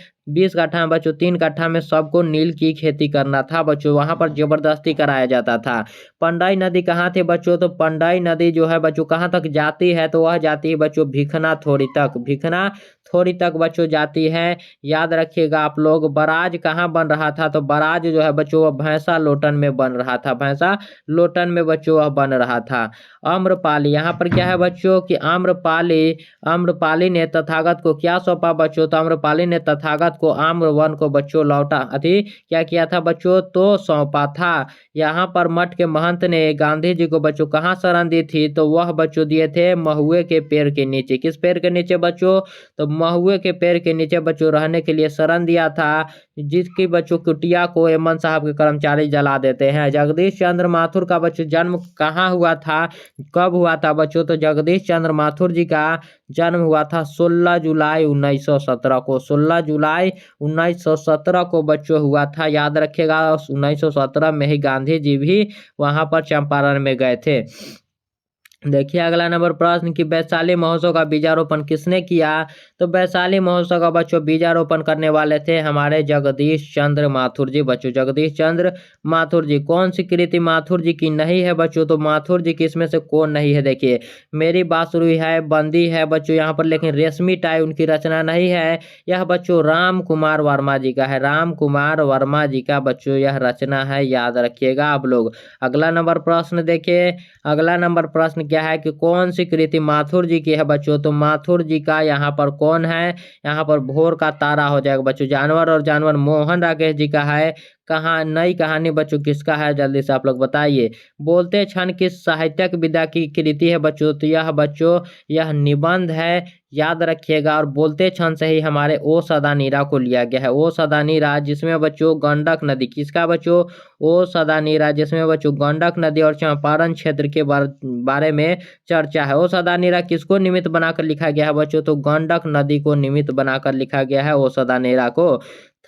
बच्चों 3 कट्ठा में सबको नील की खेती करना था बच्चों, वहां पर जबरदस्ती कराया जाता था। पंडई नदी कहाँ थे बच्चों, तो पंडई नदी जो है बच्चों कहाँ तक जाती है, तो वह जाती है बच्चों भिखना थोड़ी तक, भिखना थोड़ी तक बच्चों जाती है। याद रखिएगा आप लोग। बराज कहाँ बन रहा था, तो बराज जो है बच्चों वह भैंसा लोटन में बन रहा था, भैंसा लोटन में बच्चों वह बन रहा था। आम्रपाली, यहाँ पर क्या है बच्चों कि आम्रपाली ने तथागत को क्या सौंपा बच्चों, तो आम्रपाली ने तथागत को आम्रवन को बच्चों लौटा अति क्या किया था बच्चों, तो सौंपा था। यहाँ पर मठ के महंत ने गांधी जी को बच्चों कहाँ शरण दी थी, तो वह बच्चों दिए थे महुए के पेड़ के नीचे। किस पेड़ के नीचे बच्चों, तो महुए के पेड़ के नीचे बच्चों रहने के लिए शरण दिया था, जिसकी बच्चों कुटिया को एमन साहब के कर्मचारी जला देते हैं। जगदीश चंद्र माथुर का बच्चों जन्म कहाँ हुआ था, कब हुआ था बच्चों, तो जगदीश चंद्र माथुर जी का जन्म हुआ था 16 जुलाई 1917 को, 16 जुलाई 1917 को बच्चों हुआ था। याद रखिएगा 1917 में ही गांधी जी भी वहां पर चंपारण में गए थे। देखिए अगला नंबर प्रश्न कि वैशाली महोत्सव का बीजारोपण किसने किया, तो वैशाली महोत्सव का बच्चों बीजारोपण करने वाले थे हमारे जगदीश चंद्र माथुर जी बच्चों, जगदीश चंद्र माथुर जी। कौन सी कृति माथुर जी की नहीं है बच्चों, तो माथुर जी की इसमें से कौन नहीं है, देखिए मेरी बांसुरी है, बंदी है बच्चों यहाँ पर, लेकिन रेशमी टाई उनकी रचना नहीं है। यह बच्चों राम कुमार वर्मा जी का है, राम कुमार वर्मा जी का बच्चों यह रचना है, याद रखिएगा आप लोग। अगला नंबर प्रश्न देखिए, अगला नंबर प्रश्न क्या है कि कौन सी कृति माथुर जी की है बच्चों, तो माथुर जी का यहाँ पर कौन है, यहाँ पर भोर का तारा हो जाएगा बच्चों। जानवर और जानवर मोहन राकेश जी का है। कहाँ नई कहानी बच्चों किसका है, जल्दी से आप लोग बताइए। बोलते क्षण किस साहित्यिक विधा की कृति है बच्चों, तो यह बच्चों यह निबंध है, याद रखिएगा। और बोलते क्षण से ही हमारे ओ सदा नीरा को लिया गया है, ओ सदा नीरा, जिसमें बच्चों गंडक नदी किसका बच्चों, ओ सदा नीरा, जिसमें बच्चों गंडक नदी और चंपारण क्षेत्र के बारे में चर्चा है। ओ सदा नीरा किसको निमित्त बनाकर लिखा गया है बच्चों, तो गंडक नदी को निमित्त बनाकर लिखा गया है ओ सदा नीरा को।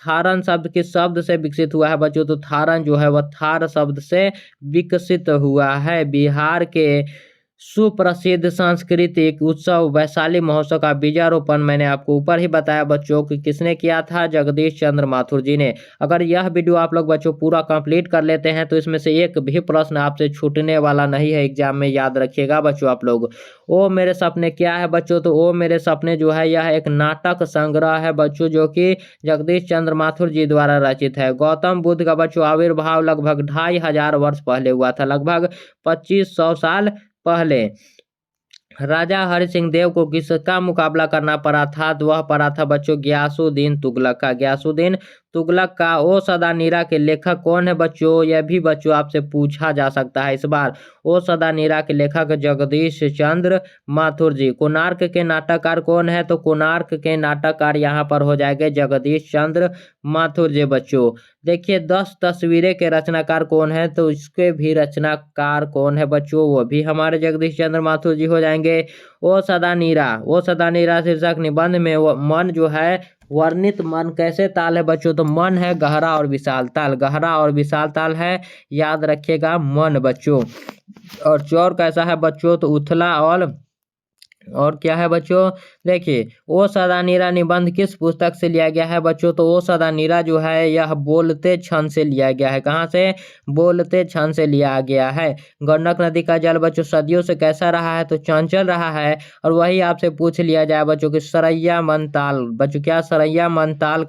थारन शब्द किस शब्द से विकसित हुआ है बच्चों, तो थारन जो है वह थार शब्द से विकसित हुआ है। बिहार के सुप्रसिद्ध सांस्कृतिक उत्सव वैशाली महोत्सव का बीजारोपण मैंने आपको ऊपर ही बताया बच्चों कि किसने किया था, जगदीश चंद्र माथुर जी ने। अगर यह वीडियो आप लोग बच्चों पूरा कंप्लीट कर लेते हैं तो इसमें से एक भी प्रश्न आपसे छूटने वाला नहीं है एग्जाम में, याद रखिएगा बच्चों आप लोग। ओ मेरे सपने क्या है बच्चों, तो ओ मेरे सपने जो है यह एक नाटक संग्रह है बच्चों, जो कि जगदीश चंद्र माथुर जी द्वारा रचित है। गौतम बुद्ध का बच्चों आविर्भाव लगभग 2500 वर्ष पहले हुआ था, लगभग 2500 साल पहले। राजा हरि सिंह देव को किसका मुकाबला करना पड़ा था, तो वह पड़ा था बच्चों गयासुद्दीन तुगलक का, गयासुद्दीन तुगलक का। ओ सदा नीरा के लेखक कौन है बच्चों, यह भी बच्चों आपसे पूछा जा सकता है इस बार। ओ सदा नीरा के लेखक जगदीश चंद्र माथुर जी। कोणार्क के नाटककार कौन है, तो कोणार्क के नाटककार यहाँ पर हो जाएंगे जगदीश चंद्र माथुर जी बच्चों। देखिए 10 तस्वीरें के रचनाकार कौन है, तो इसके भी रचनाकार कौन है बच्चों, वो भी हमारे जगदीश चंद्र माथुर जी हो जाएंगे। ओ सदा नीरा शीर्षक निबंध में मन जो है वर्णित मन कैसे ताल है बच्चों, तो मन है गहरा और विशाल ताल, गहरा और विशाल ताल है, याद रखिएगा मन बच्चों। और चौर कैसा है बच्चों, तो उथला और और क्या है बच्चों, देखिए ओ सदा नीरा निबंध किस पुस्तक से लिया गया है बच्चों, तो ओ सदा नीरा जो है यह बोलते क्षण से लिया गया है। कहाँ से? बोलते क्षण से लिया गया है। गंडक नदी का जल बच्चों सदियों से कैसा रहा है, तो चंचल रहा है। और वही आपसे पूछ लिया जाए बच्चों कि सरैया मनताल, बच्चों क्या सरैया मनताल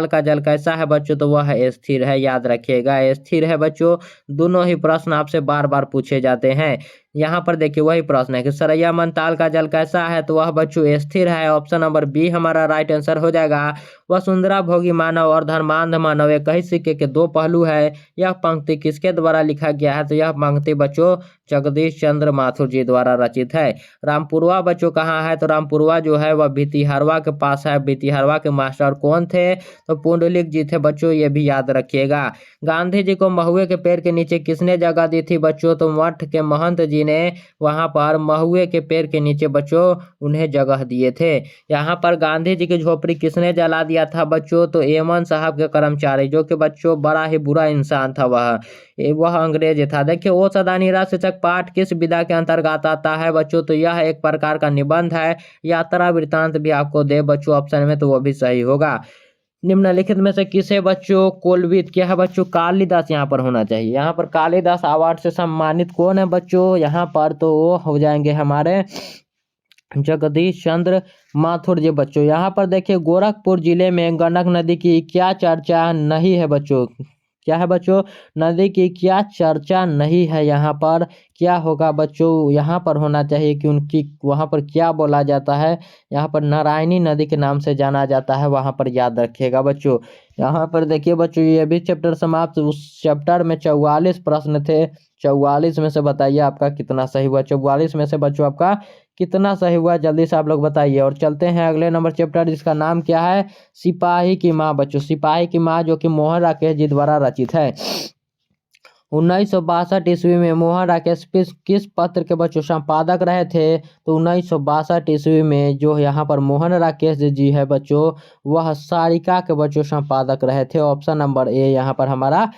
का जल कैसा है बच्चों, तो वह स्थिर है। याद रखिएगा स्थिर है बच्चों। दोनों ही प्रश्न आपसे बार बार पूछे जाते हैं। यहाँ पर देखिए वही प्रश्न है कि सरैया मनताल का जल कैसा है, तो वह बच्चों स्थिर है। ऑप्शन नंबर बी हमारा राइट आंसर हो जाएगा। वसुंधरा भोगी मानव और धर्मांध मानव एक ही सिक्के के दो पहलू है। यह पंक्ति किसके द्वारा लिखा गया है, तो यह पंक्ति बच्चों जगदीश चंद्र माथुर जी द्वारा रचित है। रामपुरवा बच्चों कहाँ है, तो रामपुरवा जो है वह भितिहरवा के पास है। भितिहरवा के मास्टर कौन थे, तो पुंडलिक जी थे बच्चों, ये भी याद रखिएगा। गांधी जी को महुए के पेड़ के नीचे किसने जगह दी थी बच्चों, तो मठ के महंत जी ने वहां पर महुए के पेड़ के नीचे बच्चों उन्हें जगह दिए थे। यहाँ पर गांधी जी की झोपड़ी किसने जला दिया था बच्चों, तो एमन साहब के कर्मचारी, जो कि बच्चों बड़ा ही बुरा इंसान था वह अंग्रेज था। देखिए ओ सदा नीरा शीर्षक पाठ किस विधा के अंतर्गत आता है बच्चों, तो यह एक प्रकार का निबंध है। यात्रा वृत्तांत भी आपको दे बच्चों ऑप्शन में, तो वो भी सही होगा। निम्नलिखित में से किसे बच्चों कोलविद, क्या है बच्चों, कालिदास यहाँ पर होना चाहिए। यहाँ पर कालिदास अवार्ड से सम्मानित कौन है बच्चों, यहाँ पर तो वो हो जाएंगे हमारे जगदीश चंद्र माथुर जी बच्चों। यहाँ पर देखिए गोरखपुर जिले में गंडक नदी की क्या चर्चा नहीं है बच्चों, क्या है बच्चों, नदी की क्या चर्चा नहीं है। यहाँ पर क्या होगा बच्चों, यहाँ पर होना चाहिए कि उनकी वहाँ पर क्या बोला जाता है, यहाँ पर नारायणी नदी के नाम से जाना जाता है, वहाँ पर याद रखिएगा बच्चों। यहाँ पर देखिए बच्चों ये भी चैप्टर समाप्त। उस चैप्टर में 44 प्रश्न थे, 44 में से बताइए आपका कितना सही हुआ। 44 में से बच्चों आपका कितना सही हुआ, जल्दी से आप लोग बताइए। और चलते हैं अगले नंबर चैप्टर, जिसका नाम क्या है, सिपाही की माँ बच्चों। सिपाही की माँ जो कि मोहन राकेश जी द्वारा रचित है। 1962 ईस्वी में मोहन राकेश किस पत्र के बच्चों संपादक रहे थे, तो 1962 ईस्वी में जो यहाँ पर मोहन राकेश जी है बच्चों, वह सारिका के बच्चों संपादक रहे थे। ऑप्शन नंबर ए यहाँ पर हमारा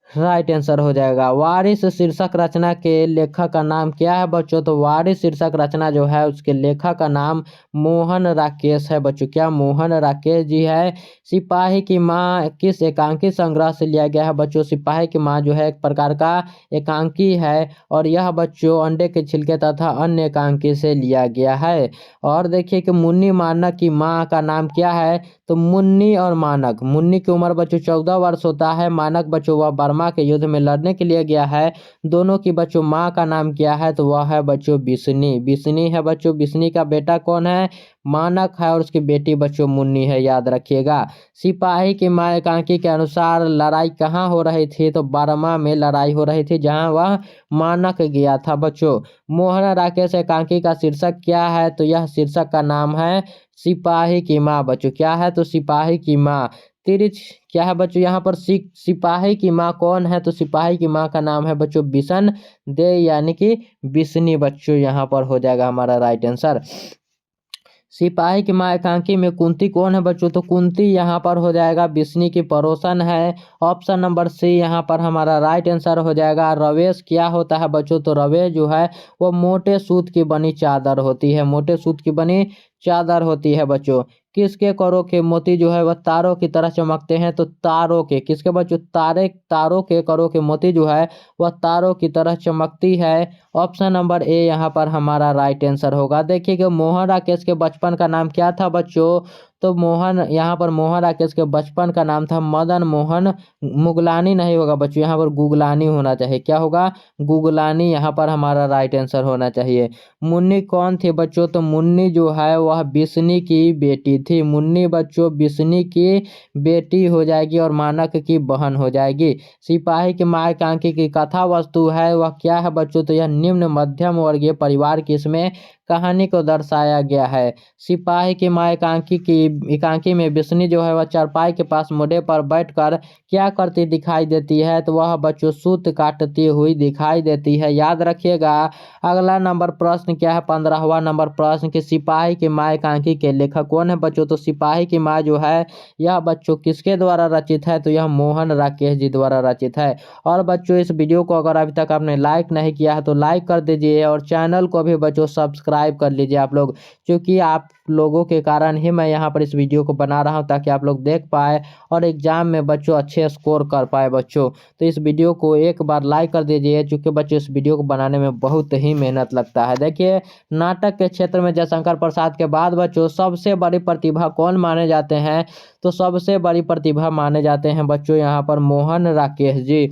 राइट आंसर हो जाएगा। वारिस शीर्षक रचना के लेखक का नाम क्या है बच्चों, तो वारिस शीर्षक रचना जो है उसके लेखक का नाम मोहन राकेश है बच्चों। क्या मोहन राकेश जी है। सिपाही की माँ किस एकांकी संग्रह से लिया गया है बच्चों, सिपाही की माँ जो है एक प्रकार का एकांकी है, और यह बच्चों अंडे के छिलके तथा अन्य एकांकी से लिया गया है। और देखिए कि मुन्नी मानक की माँ का नाम क्या है, तो मुन्नी और मानक, मुन्नी की उम्र बच्चों 14 वर्ष होता है। मानक बच्चों वह बर्मा के युद्ध में लड़ने के लिए गया है। दोनों की बच्चों माँ का नाम क्या है, तो वह है बच्चों बिस्नी, बिस्नी है बच्चों। बिस्नी का बेटा कौन है, मानक है, और उसकी बेटी बच्चों मुन्नी है, याद रखिएगा। सिपाही की माँ एकांकी के अनुसार लड़ाई कहाँ हो रही थी, तो बर्मा में लड़ाई हो रही थी, जहाँ वह मानक गया था बच्चों। मोहन राकेश एकांकी का शीर्षक क्या है, तो यह शीर्षक का नाम है सिपाही की माँ बच्चों। क्या है, तो सिपाही की माँ। तिरछ क्या है बच्चों, यहाँ पर सिपाही की माँ कौन है, तो सिपाही की माँ का नाम है बच्चों बिशन दे, यानी कि बिस्नी बच्चों, यहाँ पर हो जाएगा हमारा राइट आंसर। सिपाही की माँ एकांकी में कुंती कौन है बच्चों, तो कुंती यहाँ पर हो जाएगा बिस्नी की पड़ोसन है। ऑप्शन नंबर सी यहाँ पर हमारा राइट आंसर हो जाएगा। रवेश क्या होता है बच्चों, तो रवेश जो है वो मोटे सूत की बनी चादर होती है, मोटे सूत की बनी चादर होती है बच्चों। किसके करों के मोती जो है वह तारों की तरह चमकते हैं, तो तारों के, किसके बच्चों, तारों के करों के मोती जो है वह तारों की तरह चमकती है। ऑप्शन नंबर ए यहाँ पर हमारा राइट आंसर होगा। देखिए कि मोहन राकेश के बचपन का नाम क्या था बच्चों, तो मोहन यहाँ पर मोहन राकेश के बचपन का नाम था मदन मोहन। मुगलानी नहीं होगा बच्चों, यहाँ पर गुगलानी होना चाहिए। क्या होगा, गुगलानी, यहाँ पर हमारा राइट आंसर होना चाहिए। मुन्नी कौन थी बच्चों, तो मुन्नी जो है वह बिस्नी की बेटी थी। मुन्नी बच्चों बिस्नी की बेटी हो जाएगी और मानक की बहन हो जाएगी। सिपाही की माँ एकांकी की कथा वस्तु है वह क्या है बच्चों, तो यह निम्न मध्यम वर्गीय परिवार की इसमें कहानी को दर्शाया गया है। सिपाही की माँ एकांकी में बिस्नी जो है वह चारपाई के पास मुड़े पर बैठकर क्या करती दिखाई देती है, तो वह बच्चों सूत काटती हुई दिखाई देती है। याद रखिएगा। अगला नंबर प्रश्न क्या है, 15वां नंबर प्रश्न कि सिपाही की माँ एकांकी के लेखक कौन है बच्चों। तो सिपाही की माँ जो है यह बच्चों किसके द्वारा रचित है, तो यह मोहन राकेश जी द्वारा रचित है। और बच्चों इस वीडियो को अगर अभी तक आपने लाइक नहीं किया है तो लाइक कर दीजिए और चैनल को भी बच्चों सब्सक्राइब कर लीजिए आप लोग, क्योंकि आप लोगों के कारण ही मैं यहाँ पर इस वीडियो को बना रहा हूँ ताकि आप लोग देख पाए और एग्जाम में बच्चों अच्छे स्कोर कर पाए बच्चों। तो इस वीडियो को एक बार लाइक कर दीजिए, क्योंकि बच्चों इस वीडियो को बनाने में बहुत ही मेहनत लगता है। देखिए, नाटक के क्षेत्र में जयशंकर प्रसाद के बाद बच्चों सबसे बड़ी प्रतिभा कौन माने जाते हैं, तो सबसे बड़ी प्रतिभा माने जाते हैं बच्चों यहाँ पर मोहन राकेश जी।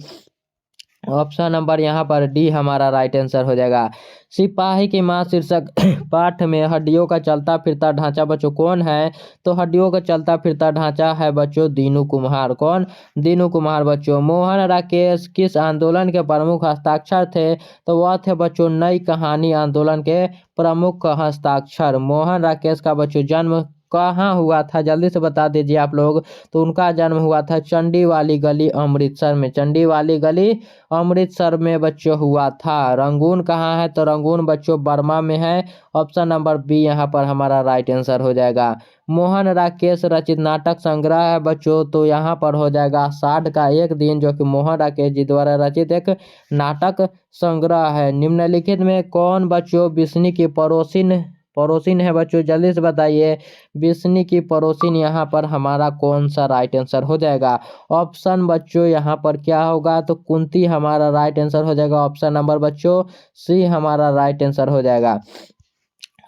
ऑप्शन नंबर यहाँ पर डी हमारा राइट आंसर हो जाएगा। सिपाही की माँ शीर्षक पाठ में हड्डियों का चलता फिरता ढांचा बच्चों कौन है, तो हड्डियों का चलता फिरता ढांचा है बच्चों दीनू कुम्हार। कौन, दीनू कुम्हार बच्चों। मोहन राकेश किस आंदोलन के प्रमुख हस्ताक्षर थे, तो वह थे बच्चों नई कहानी आंदोलन के प्रमुख हस्ताक्षर। मोहन राकेश का बच्चों जन्म कहाँ हुआ था, जल्दी से बता दीजिए आप लोग। तो उनका जन्म हुआ था चंडी वाली गली अमृतसर में। चंडी वाली गली अमृतसर में बच्चों हुआ था। रंगून कहाँ है, तो रंगून बच्चों बर्मा में है। ऑप्शन नंबर बी यहाँ पर हमारा राइट आंसर हो जाएगा। मोहन राकेश रचित नाटक संग्रह है बच्चों, तो यहाँ पर हो जाएगा साठ का एक दिन, जो कि मोहन राकेश जी द्वारा रचित एक नाटक संग्रह है। निम्नलिखित में कौन बच्चों बिस्नी की पड़ोसिन है बच्चों, जल्दी से बताइए। बिस्नी की पड़ोसिन यहाँ पर हमारा कौन सा राइट आंसर हो जाएगा। ऑप्शन बच्चों यहाँ पर क्या होगा, तो कुंती हमारा राइट आंसर हो जाएगा। ऑप्शन नंबर बच्चों सी हमारा राइट आंसर हो जाएगा।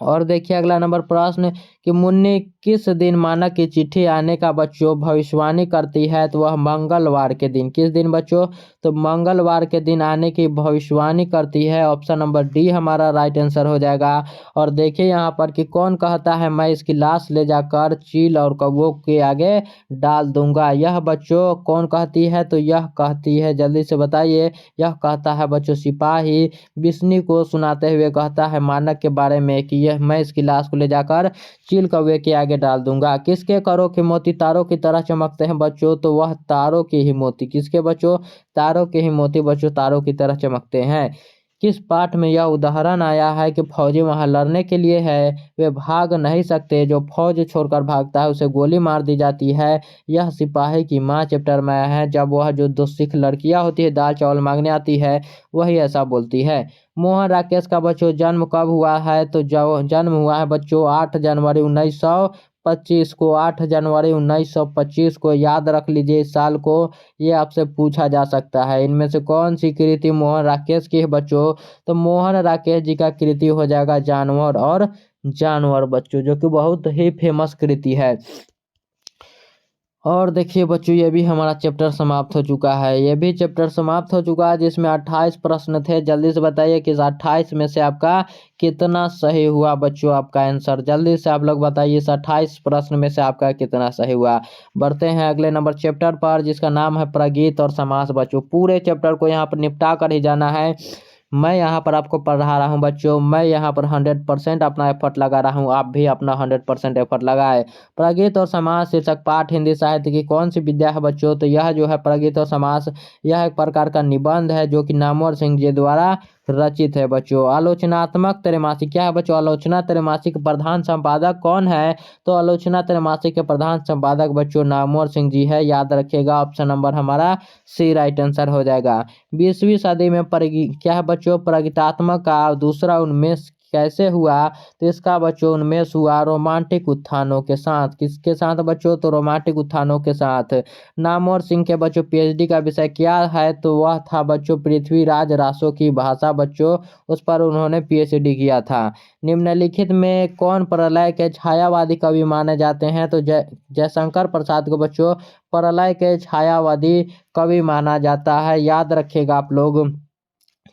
और देखिए अगला नंबर प्रश्न कि मुन्नी किस दिन मानक की चिट्ठी आने का बच्चों भविष्यवाणी करती है, तो वह मंगलवार के दिन। किस दिन बच्चों, तो मंगलवार के दिन आने की भविष्यवाणी करती है। ऑप्शन नंबर डी हमारा राइट आंसर हो जाएगा। और देखिए यहाँ पर कि कौन कहता है मैं इसकी लाश ले जाकर चील और कौवों के आगे डाल दूंगा। यह बच्चों कौन कहती है, तो यह कहती है, जल्दी से बताइए। यह कहता है बच्चों सिपाही बिस्नी को सुनाते हुए कहता है मानक के बारे में कि यह मैं इसकी लाश को ले जाकर चील कौवे के आगे डाल दूंगा। किसके करों के मोती तारों की तरह चमकते हैं बच्चों, तो वह तारों के ही मोती। किसके बच्चों, तारों के ही मोती बच्चों तारों की तरह चमकते हैं। किस पाठ में यह उदाहरण आया है कि फौजी वहां लड़ने के लिए है, वे भाग नहीं सकते, जो फौज छोड़कर भागता है उसे गोली मार दी जाती है। यह सिपाही की माँ चैप्टर में आया है, जब वह जो दो सिख लड़कियां होती है दाल चावल मांगने आती है वही ऐसा बोलती है। मोहन राकेश का बच्चों जन्म कब हुआ है, तो जन्म हुआ है बच्चों 8 जनवरी 1925 को। 8 जनवरी 1925 को याद रख लीजिए इस साल को, ये आपसे पूछा जा सकता है। इनमें से कौन सी कृति मोहन राकेश की है बच्चों, तो मोहन राकेश जी का कृति हो जाएगा जानवर और जानवर बच्चों, जो कि बहुत ही फेमस कृति है। और देखिए बच्चों ये भी हमारा चैप्टर समाप्त हो चुका है। ये भी चैप्टर समाप्त हो चुका है जिसमें 28 प्रश्न थे। जल्दी से बताइए कि इस 28 में से आपका कितना सही हुआ बच्चों, आपका आंसर जल्दी से आप लोग बताइए। इस 28 प्रश्न में से आपका कितना सही हुआ। बढ़ते हैं अगले नंबर चैप्टर पर, जिसका नाम है प्रगीत और समास बच्चों। पूरे चैप्टर को यहाँ पर निपटा कर ही जाना है। मैं यहाँ पर आपको पढ़ा रहा हूँ बच्चों, मैं यहाँ पर 100% अपना एफर्ट लगा रहा हूँ, आप भी अपना 100% एफर्ट लगाए। प्रगीत और समास शीर्षक पाठ हिंदी साहित्य की कौन सी विद्या है बच्चों, तो यह जो है प्रगीत और समास यह एक प्रकार का निबंध है जो कि नामवर सिंह जी द्वारा रचित है बच्चों। आलोचनात्मक त्रैमासिक क्या है बच्चों, आलोचना त्रैमासिक प्रधान संपादक कौन है, तो आलोचना त्रैमासिक के प्रधान संपादक बच्चों नामवर सिंह जी है। याद रखिएगा ऑप्शन नंबर हमारा सी राइट आंसर हो जाएगा। 20वीं सदी में क्या है बच्चों, प्रगीतात्मक का दूसरा उन्मेष कैसे हुआ, तो इसका बच्चों उन्मेष हुआ रोमांटिक उत्थानों के साथ। किसके साथ बच्चों, तो रोमांटिक उत्थानों के साथ। नामवर सिंह के बच्चों पीएचडी का विषय क्या है, तो वह था बच्चों पृथ्वीराज रासो की भाषा बच्चों, उस पर उन्होंने पीएचडी किया था। निम्नलिखित में कौन प्रलय के छायावादी कवि माने जाते हैं, तो जयशंकर प्रसाद को बच्चों प्रलय के छायावादी कवि माना जाता है। याद रखिएगा आप लोग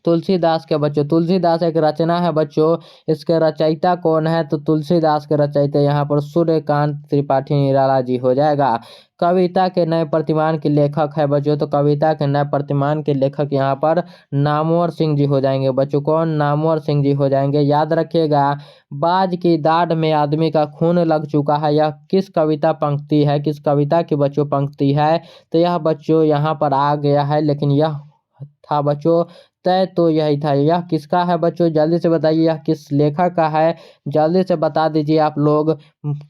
तुलसीदास के बच्चों, तुलसीदास एक रचना है बच्चों, इसके रचयिता कौन है? तो तुलसीदास के रचयिता यहाँ पर सूर्यकांत त्रिपाठी निराला जी हो जाएगा। कविता के नए प्रतिमान के लेखक है बच्चों, तो कविता के नए प्रतिमान के लेखक यहाँ पर नामवर सिंह जी हो जाएंगे बच्चों। कौन? नामवर सिंह जी हो जाएंगे। याद रखिएगा, बाज की दाढ़ में आदमी का खून लग चुका है, यह किस कविता पंक्ति है? किस कविता की बच्चों पंक्ति है? तो यह बच्चों यहाँ पर आ गया है, लेकिन यह था बच्चों तय, तो यही था। यह किसका है बच्चों? जल्दी से बताइए, यह किस लेखक का है? जल्दी से बता दीजिए आप लोग,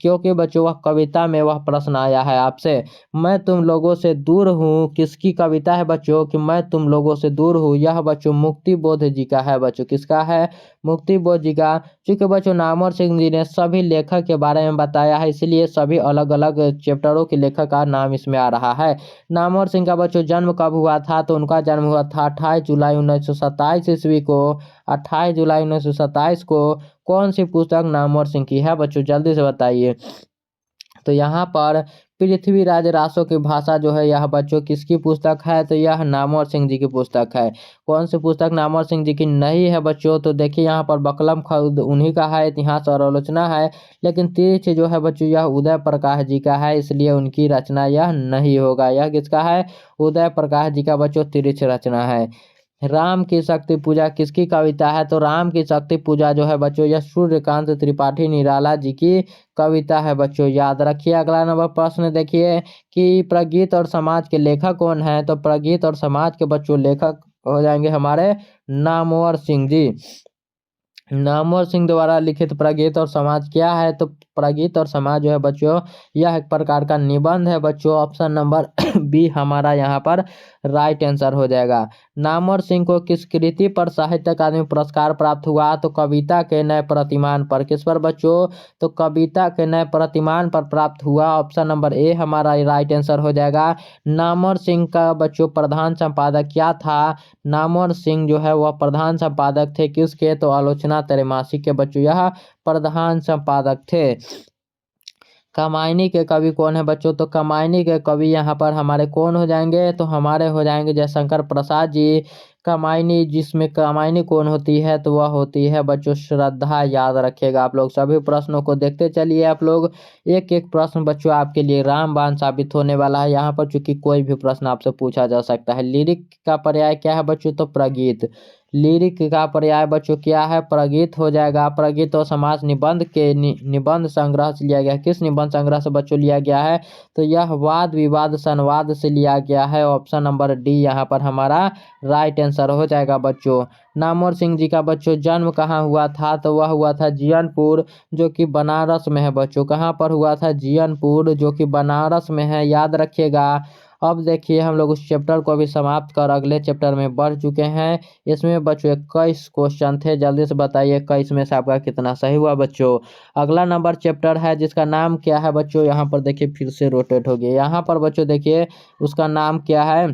क्योंकि बच्चों वह कविता में वह प्रश्न आया है आपसे। मैं तुम लोगों से दूर हूँ, किसकी कविता है बच्चों? कि मैं तुम लोगों से दूर हूँ, यह बच्चों मुक्ति बोध जी का है बच्चों। किसका है? मुक्ति बोध जी का। चूंकि बच्चों नामवर सिंह जी ने सभी लेखक के बारे में बताया है, इसलिए सभी अलग अलग चैप्टरों के लेखक का नाम इसमें आ रहा है। नामवर सिंह का बच्चों जन्म कब हुआ था? तो उनका जन्म हुआ था 28 जुलाई 1927 ईस्वी को। 28 जुलाई 1927 को। कौन सी पुस्तक नामवर सिंह की है बच्चों? जल्दी से बताइए। तो यहाँ पर पृथ्वीराज रासो की भाषा जो है, यह बच्चों किसकी पुस्तक है? तो यह नामवर सिंह जी की पुस्तक है। कौन सी पुस्तक नामवर सिंह जी की नहीं है बच्चों? तो देखिए यहाँ पर बकलम खुद उन्हीं का है, इतिहास और आलोचना है, लेकिन तीर्थ जो है बच्चों यह उदय प्रकाश जी का है, इसलिए उनकी रचना यह नहीं होगा। यह किसका है? उदय प्रकाश जी का बच्चों तीर्थ रचना है। राम की शक्ति पूजा किसकी कविता है? तो राम की शक्ति पूजा जो है बच्चों यह सूर्यकांत त्रिपाठी निराला जी की कविता है बच्चों। याद रखिए। अगला नंबर प्रश्न देखिए कि प्रगीत और समाज के लेखक कौन है? तो प्रगीत और समाज के बच्चों लेखक हो जाएंगे हमारे नामवर सिंह जी। नामवर सिंह द्वारा लिखित प्रगीत और समाज क्या है? तो प्रगीत और समाज जो है बच्चों यह एक प्रकार का निबंध है बच्चों। ऑप्शन नंबर बी हमारा यहाँ पर राइट आंसर हो जाएगा। नामवर सिंह को किस कृति पर साहित्य अकादमी पुरस्कार प्राप्त हुआ? तो कविता के नए प्रतिमान पर। किस पर बच्चों? तो कविता के नए प्रतिमान पर प्राप्त हुआ। ऑप्शन नंबर ए हमारा राइट आंसर हो जाएगा। नामवर सिंह का बच्चों प्रधान संपादक क्या था? नामवर सिंह जो है वह प्रधान संपादक थे किसके? तो आलोचना त्रैमासिक के बच्चों यह प्रधान संपादक थे। कामायनी के कवि कौन है बच्चों? तो कामायनी के कवि यहाँ पर हमारे कौन हो जाएंगे? तो हमारे हो जाएंगे जयशंकर प्रसाद जी। कामायनी, जिसमें कामायनी कौन होती है? तो वह होती है बच्चों श्रद्धा। याद रखिएगा आप लोग। सभी प्रश्नों को देखते चलिए आप लोग। एक एक प्रश्न बच्चों आपके लिए रामबाण साबित होने वाला है यहाँ पर, चूंकि कोई भी प्रश्न आपसे पूछा जा सकता है। लिरिक का पर्याय क्या है बच्चों? तो प्रगीत। लिरिक का पर्याय बच्चों क्या है? प्रगीत हो जाएगा। प्रगीत और समाज निबंध के निबंध संग्रह से लिया गया। किस निबंध संग्रह से बच्चों लिया गया है? तो यह वाद विवाद संवाद से लिया गया है। ऑप्शन नंबर डी यहाँ पर हमारा राइट आंसर हो जाएगा बच्चों। नामवर सिंह जी का बच्चों जन्म कहाँ हुआ था? तो वह हुआ था जियनपुर, जो कि बनारस में है बच्चों। कहाँ पर हुआ था? जियनपुर, जो कि बनारस में है। याद रखिएगा। अब देखिए हम लोग उस चैप्टर को भी समाप्त कर अगले चैप्टर में बढ़ चुके हैं। इसमें बच्चों 21 क्वेश्चन थे। जल्दी से बताइए 21 में से आपका कितना सही हुआ बच्चों। अगला नंबर चैप्टर है जिसका नाम क्या है बच्चों? यहाँ पर देखिए फिर से रोटेट हो गया। यहाँ पर बच्चों देखिए उसका नाम क्या है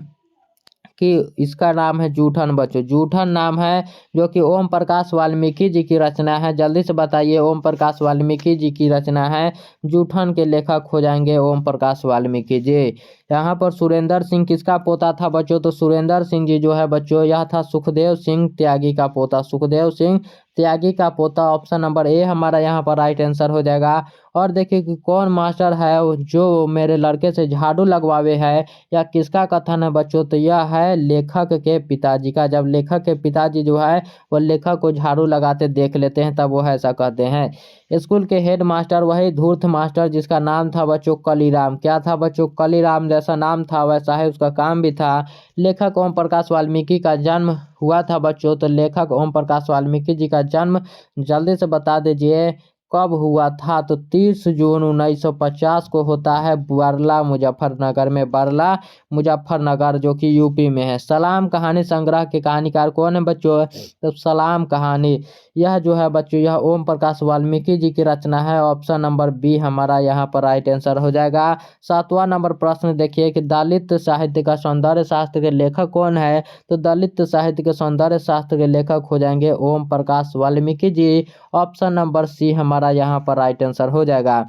कि इसका नाम है जूठन बच्चों। जूठन नाम है, जो कि ओम प्रकाश वाल्मीकि जी की रचना है। जल्दी से बताइए, ओम प्रकाश वाल्मीकि जी की रचना है। जूठन के लेखक हो जाएंगे ओम प्रकाश वाल्मीकि जी। यहाँ पर सुरेंद्र सिंह किसका पोता था बच्चों? तो सुरेंद्र सिंह जी जो है बच्चों यह था सुखदेव सिंह त्यागी का पोता। सुखदेव सिंह त्यागी का पोता। ऑप्शन नंबर ए हमारा यहाँ पर राइट आंसर हो जाएगा। और देखिए कि कौन मास्टर है जो मेरे लड़के से झाड़ू लगवावे है, या किसका कथन है बच्चों? तो यह है लेखक के पिताजी का। जब लेखक के पिताजी जो है वह लेखक को झाड़ू लगाते देख लेते हैं, तब वो ऐसा कहते हैं। स्कूल के हेड मास्टर वही धूर्त मास्टर, जिसका नाम था बच्चों कलीराम। क्या था बच्चों? कलीराम। जैसा नाम था वैसा है उसका काम भी था। लेखक ओम प्रकाश वाल्मीकि का जन्म हुआ था बच्चों। तो लेखक ओम प्रकाश वाल्मीकि जी का जन्म जल्दी से बता दीजिए कब हुआ था? तो 30 जून 1950 को होता है बरला मुजफ्फरनगर में। बरला मुजफ्फरनगर, जो कि यूपी में है। सलाम कहानी संग्रह के कहानीकार कौन है बच्चों? तो सलाम कहानी यह जो है बच्चों यह ओम प्रकाश वाल्मीकि जी की रचना है। ऑप्शन नंबर बी हमारा यहाँ पर राइट आंसर हो जाएगा। 7वां नंबर प्रश्न देखिए कि दलित साहित्य का सौंदर्य शास्त्र के लेखक कौन है? तो दलित साहित्य के सौंदर्य शास्त्र के लेखक हो जाएंगे ओम प्रकाश वाल्मीकि जी। ऑप्शन नंबर सी हमारा यहाँ पर राइट आंसर हो जाएगा।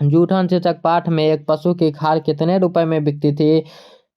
जूठन शीर्षक पाठ में एक पशु की खाल कितने रुपए में बिकती थी?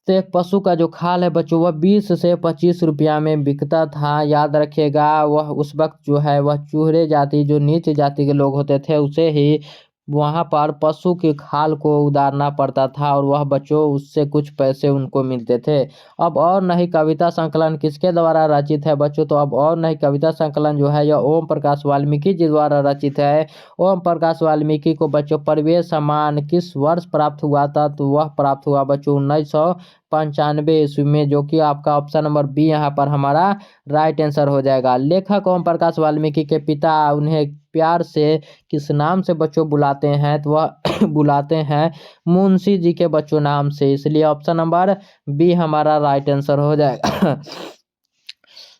तो एक पशु का जो खाल है बच्चों वह 20 से 25 रुपया में बिकता था। याद रखिएगा, वह उस वक्त जो है वह चूहरे जाति, जो नीच जाति के लोग होते थे, उसे ही वहाँ पर पशु की खाल को उतारना पड़ता था और वह बच्चों उससे कुछ पैसे उनको मिलते थे। अब और नहीं कविता संकलन किसके द्वारा रचित है बच्चों? तो अब और नहीं कविता संकलन जो है यह ओम प्रकाश वाल्मीकि जी द्वारा रचित है। ओम प्रकाश वाल्मीकि को बच्चों परिवेश सम्मान किस वर्ष प्राप्त हुआ था? तो वह प्राप्त हुआ बच्चों 1995 ईस्वी में, जो कि आपका ऑप्शन नंबर बी यहाँ पर हमारा राइट आंसर हो जाएगा। लेखक ओम प्रकाश वाल्मीकि के पिता उन्हें प्यार से किस नाम से बच्चों बुलाते हैं? तो वह बुलाते हैं मुंशी जी के बच्चों नाम से, इसलिए ऑप्शन नंबर बी हमारा राइट आंसर हो जाएगा।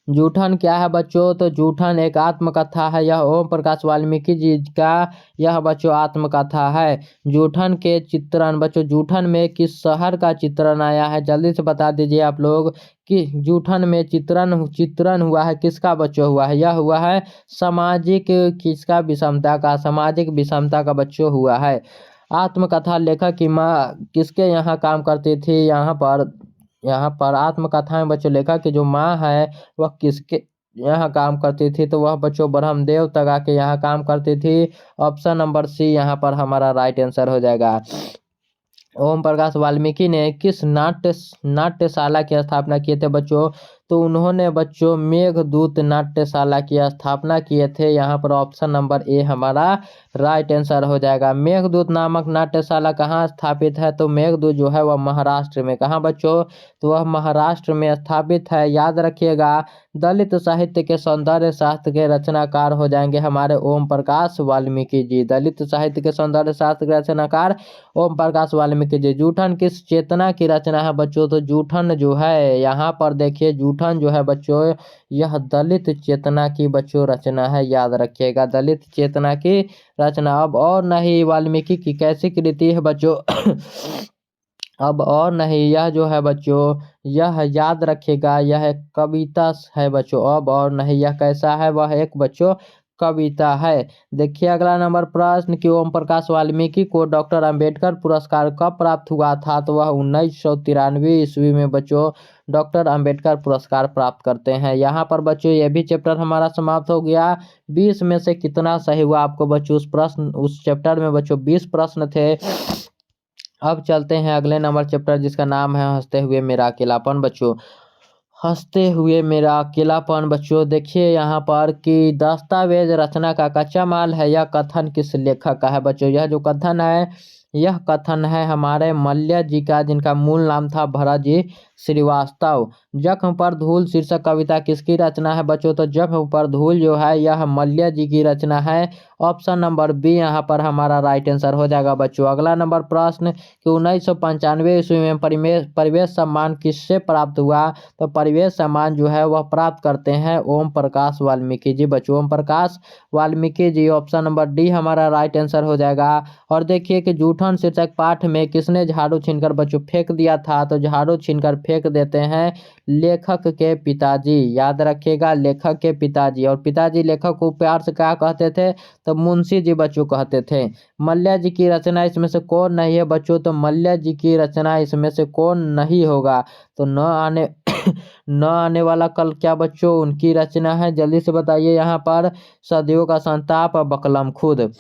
जूठन क्या है बच्चों? तो जूठन एक आत्मकथा है। यह ओम प्रकाश वाल्मीकि जी का यह बच्चों आत्मकथा है। जूठन के चित्रण बच्चों, जूठन में किस शहर का चित्रण आया है? जल्दी से बता दीजिए आप लोग कि जूठन में चित्रण हुआ है किसका बच्चों हुआ है? यह हुआ है सामाजिक किसका विषमता का, सामाजिक विषमता का बच्चों हुआ है। आत्मकथा लेखक की माँ किसके यहाँ काम करती थी? यहाँ पर आत्मकथा में बच्चों लेखक की जो माँ है वह किसके यहाँ काम करती थी? तो वह बच्चों ब्रह्मदेव तगा के यहाँ काम करती थी। ऑप्शन नंबर सी यहाँ पर हमारा राइट आंसर हो जाएगा। ओम प्रकाश वाल्मीकि ने किस नाट्यशाला की स्थापना किए थे बच्चों? तो उन्होंने बच्चों मेघदूत नाट्यशाला की स्थापना किए थे। यहाँ पर ऑप्शन नंबर ए हमारा राइट आंसर हो जाएगा। मेघदूत नामक नाट्यशाला कहाँ स्थापित है? तो मेघदूत जो है वह महाराष्ट्र में, कहाँ बच्चों? तो वह महाराष्ट्र में स्थापित है। याद रखिएगा, दलित साहित्य के सौंदर्य शास्त्र के रचनाकार हो जाएंगे हमारे ओम प्रकाश वाल्मीकि जी। दलित साहित्य के सौंदर्य शास्त्र के रचनाकार ओम प्रकाश वाल्मीकि जी। जूठन किस चेतना की रचना है बच्चों? तो जूठन जो है यहाँ पर देखिए, जूठन जो है बच्चों यह दलित चेतना की बच्चों रचना है। याद रखिएगा, दलित चेतना की रचना। अब और नहीं वाल्मीकि की कैसी कृति है बच्चों? अब और नहीं, यह जो है बच्चों यह याद रखिएगा यह एक कविता है बच्चों। अब और नहीं, यह कैसा है? वह एक बच्चों कविता है। देखिए अगला नंबर प्रश्न कि ओम प्रकाश वाल्मीकि को डॉक्टर अंबेडकर पुरस्कार कब प्राप्त हुआ था? तो वह 1993 ईस्वी में बच्चों डॉक्टर अंबेडकर पुरस्कार प्राप्त करते हैं। यहाँ पर बच्चों यह भी चैप्टर हमारा समाप्त हो गया। 20 में से कितना सही हुआ आपको बच्चों? उस चैप्टर में बच्चों 20 प्रश्न थे। अब चलते हैं अगले नंबर चैप्टर जिसका नाम है हंसते हुए मेरा अकेलापन बच्चों। हंसते हुए मेरा अकेलापन बच्चों, देखिए यहाँ पर कि दस्तावेज रचना का कच्चा माल है। यह कथन किस लेखक का है बच्चों? यह जो कथन है यह कथन है हमारे मल्य जी का, जिनका मूल नाम था भरत जी श्रीवास्तव। जख्म पर धूल शीर्षक कविता किसकी रचना है बच्चों? तो जख्म पर धूल जो है यह मल्य जी की रचना है। ऑप्शन नंबर बी यहाँ पर हमारा राइट आंसर हो जाएगा बच्चों। अगला नंबर प्रश्न कि 1995 ईस्वी में परिवेश सम्मान किससे प्राप्त हुआ? तो परिवेश सम्मान जो है वह प्राप्त करते हैं ओम प्रकाश वाल्मीकि जी बच्चों। Om Prakash Valmiki ji, option number D हमारा राइट आंसर हो जाएगा। और देखिए कि जूठन शीर्षक पाठ में किसने झाड़ू छीनकर बच्चों फेंक दिया था? तो झाड़ू छीनकर फेंक देते हैं लेखक के पिताजी। याद रखिएगा, लेखक के पिताजी। और पिताजी लेखक को प्यार से क्या कहते थे? तो मुंशी जी बच्चों कहते थे। मल्य जी की रचना इसमें से कौन नहीं है बच्चों? तो मल्य जी की रचना इसमें से कौन नहीं होगा? तो न आने वाला कल क्या बच्चों उनकी रचना है? जल्दी से बताइए यहाँ पर। सदियों का संताप बकलम खुद,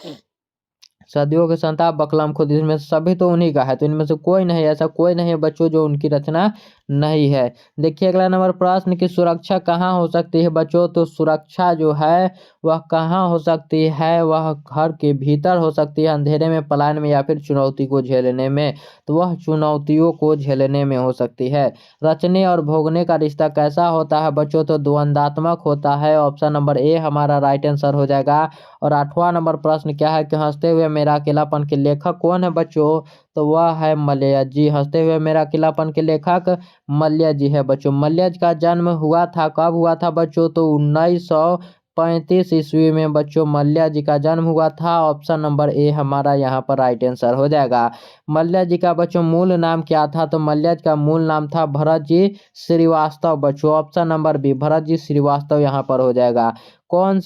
सदियों के संताप बकलम खुद, इसमें सभी तो उन्हीं का है। तो इनमें से कोई नहीं, ऐसा कोई नहीं है बच्चों जो उनकी रचना नहीं है। देखिए अगला नंबर प्रश्न की सुरक्षा कहाँ हो सकती है बच्चों? तो सुरक्षा जो है वह कहाँ हो सकती है? वह घर के भीतर हो सकती है, अंधेरे में, पलायन में, या फिर चुनौती को झेलने में। तो वह चुनौतियों को झेलने में हो सकती है। रचने और भोगने का रिश्ता कैसा होता है बच्चों? तो द्वंदात्मक होता है। ऑप्शन नंबर ए हमारा राइट आंसर हो जाएगा। और 8वां नंबर प्रश्न क्या है कि हंसते हुए मेरा अकेलापन के लेखक कौन है बच्चों? तो वह है मल्य जी। हंसते हुए मेरा अकेलापन के लेखक मल्य जी है बच्चों। मल्य जी का जन्म हुआ था, कब हुआ था बच्चों? तो 1935 ईस्वी में बच्चों मल्य जी का जन्म हुआ था। ऑप्शन नंबर ए हमारा यहाँ पर राइट आंसर हो जाएगा। मल्य जी का बच्चों मूल नाम क्या था? तो मल्य जी का मूल नाम था भरत जी श्रीवास्तव बच्चों। Option number B Bharat ji Srivastava यहाँ पर हो जाएगा। कौन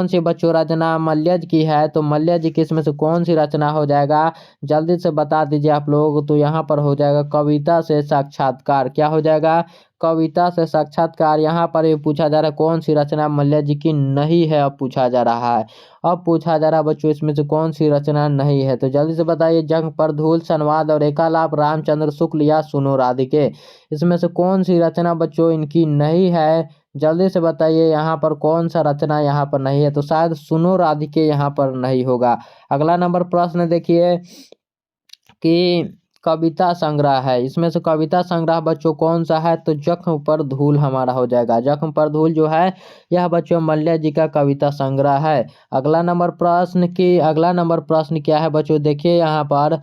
सी बच्चों रचना मल्यज की है, तो मल्यज की इसमें से कौन सी रचना हो जाएगा, जल्दी से बता दीजिए आप लोग। तो यहाँ पर हो जाएगा कविता से साक्षात्कार। क्या हो जाएगा, कविता से साक्षात्कार। यहाँ पर ये पूछा जा रहा है कौन सी रचना मल्यज की नहीं है, अब पूछा जा रहा है। अब पूछा जा रहा है बच्चों इसमें से कौन सी रचना नहीं है, तो जल्दी से बताइए। जंग पर धूल, संवाद और एकालाप, रामचंद्र शुक्ल या सुनो राधिके, इसमें से कौन सी रचना बच्चों इनकी नहीं है, जल्दी से बताइए। यहाँ पर कौन सा रचना यहाँ पर नहीं है, तो शायद सुनो राधिके यहाँ पर नहीं होगा। अगला नंबर प्रश्न देखिए कि कविता संग्रह है, इसमें से कविता संग्रह बच्चों कौन सा है, तो जख्म पर धूल हमारा हो जाएगा। जख्म पर धूल जो है यह बच्चों मल्य जी का कविता संग्रह है। अगला नंबर प्रश्न क्या है बच्चों, देखिए यहाँ पर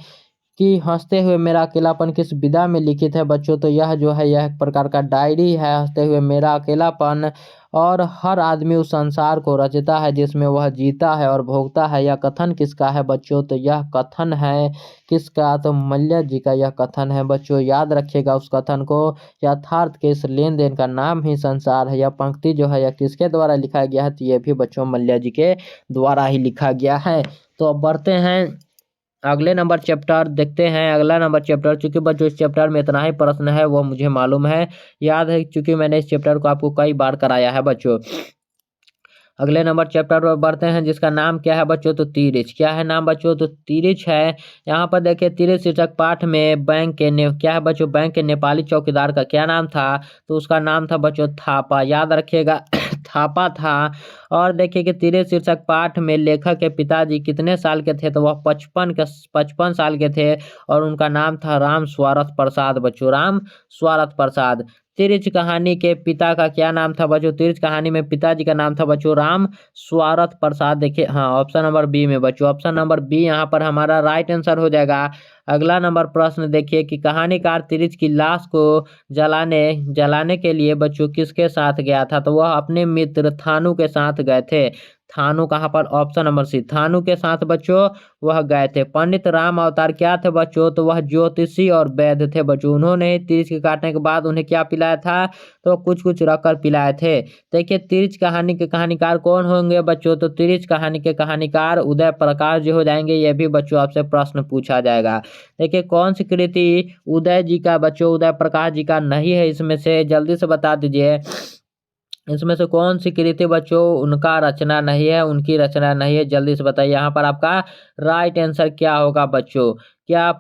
कि हंसते हुए मेरा अकेलापन किस विधा में लिखित है बच्चों, तो यह जो है यह एक प्रकार का डायरी है, हंसते हुए मेरा अकेलापन। और हर आदमी उस संसार को रचता है जिसमें वह जीता है और भोगता है, यह कथन किसका है बच्चों, तो यह कथन है किसका, तो मल्य जी का यह कथन है बच्चों। याद रखिएगा उस कथन को। यथार्थ के इस लेन देन का नाम ही संसार है। यह पंक्ति जो है यह किसके द्वारा लिखा गया है, तो यह भी बच्चों मल्य जी के द्वारा ही लिखा गया है। तो अब बढ़ते हैं अगले नंबर चैप्टर देखते हैं। अगला नंबर चैप्टर, चूंकि बच्चों इस चैप्टर में इतना ही प्रश्न है वो मुझे मालूम है, याद है, चूंकि मैंने इस चैप्टर को आपको कई बार कराया है बच्चों। अगले नंबर चैप्टर पर बढ़ते हैं जिसका नाम क्या है बच्चों, तो तिरछ। क्या है नाम बच्चों, तो तिरछ है। यहाँ पर देखिए तिरछ शीर्षक पाठ में क्या है बच्चों, बैंक के नेपाली चौकीदार का क्या नाम था, तो उसका नाम था बच्चों थापा। याद रखिएगा थापा था। और देखिए कि तिरछ शीर्षक पाठ में लेखक के पिताजी कितने साल के थे, तो वह 55 साल के थे और उनका नाम था राम स्वरथ प्रसाद बच्चों, राम स्वरथ प्रसाद। तिरछ कहानी के पिता का क्या नाम था बच्चों, तिरछ कहानी में पिताजी का नाम था बच्चों राम स्वरथ प्रसाद। देखिए हाँ ऑप्शन नंबर बी में बच्चों, ऑप्शन नंबर बी यहाँ पर हमारा राइट आंसर हो जाएगा। अगला नंबर प्रश्न देखिए कि कहानीकार तिरछ की लाश को जलाने के लिए बच्चों किसके साथ गया था, तो वह अपने मित्र थानू के साथ गए थे। थानू कहाँ पर, ऑप्शन नंबर सी, थानू के साथ बच्चों वह गए थे। पंडित राम अवतार क्या थे बच्चों, तो वह ज्योतिषी और वैद्य थे बच्चों। उन्होंने तिरछ के काटने के बाद उन्हें क्या पिलाया था, तो कुछ कुछ रखकर पिलाए थे। देखिए तिरछ कहानी के कहानीकार कौन होंगे बच्चों, तो तिरछ कहानी के कहानीकार उदय प्रकाश जी हो जाएंगे। यह भी बच्चों आपसे प्रश्न पूछा जाएगा। देखिए कौन सी कृति उदय जी का बच्चों, उदय प्रकाश जी का नहीं है, इसमें से जल्दी से बता दीजिए। इसमें से कौन सी कृति बच्चों उनका रचना नहीं है, उनकी रचना नहीं है, जल्दी से बताइए। यहाँ पर आपका राइट आंसर क्या होगा बच्चों, क्या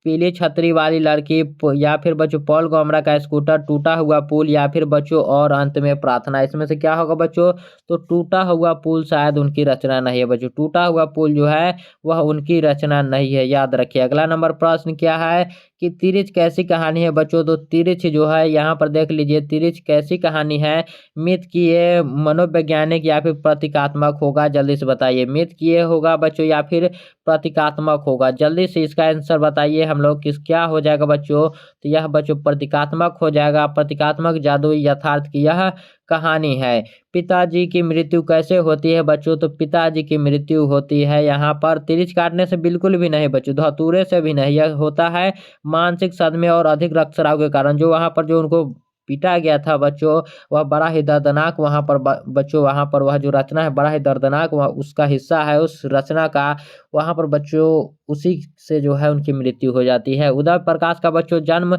पीली छतरी वाली लड़की, या फिर बच्चों पॉल गोमरा का स्कूटर, टूटा हुआ पुल, या फिर बच्चों और अंत में प्रार्थना, इसमें से क्या होगा बच्चों, तो टूटा हुआ पुल शायद उनकी रचना नहीं है बच्चों। टूटा हुआ पुल जो है वह उनकी रचना नहीं है, याद रखिए। अगला नंबर प्रश्न क्या है कि तिरछ कैसी कहानी है बच्चों, तो तिरछ जो है यहाँ पर देख लीजिए तिरछ कैसी कहानी है, मिथ की ये मनोवैज्ञानिक या फिर प्रतीकात्मक होगा, जल्दी से बताइए। मिथ की ये होगा बच्चों या फिर प्रतीकात्मक होगा, जल्दी से इसका आंसर बताइए हम लोग। क्या हो जाएगा बच्चों, तो यह बच्चों प्रतीकात्मक हो जाएगा। प्रतीकात्मक जादुई यथार्थ की यह कहानी है। पिताजी की मृत्यु कैसे होती है बच्चों, तो पिताजी की मृत्यु होती है यहाँ पर तिरछ काटने से बिल्कुल भी नहीं बच्चों, धतूरे से भी नहीं, यह होता है मानसिक सदमे और अधिक रक्तस्राव के कारण। जो वहाँ पर जो उनको पीटा गया था बच्चों वह बड़ा ही दर्दनाक वहाँ पर बच्चों, वहाँ पर वह जो रचना है बड़ा ही दर्दनाक वह उसका हिस्सा है उस रचना का, वहाँ पर बच्चों उसी से जो है उनकी मृत्यु हो जाती है। उदय प्रकाश का बच्चों जन्म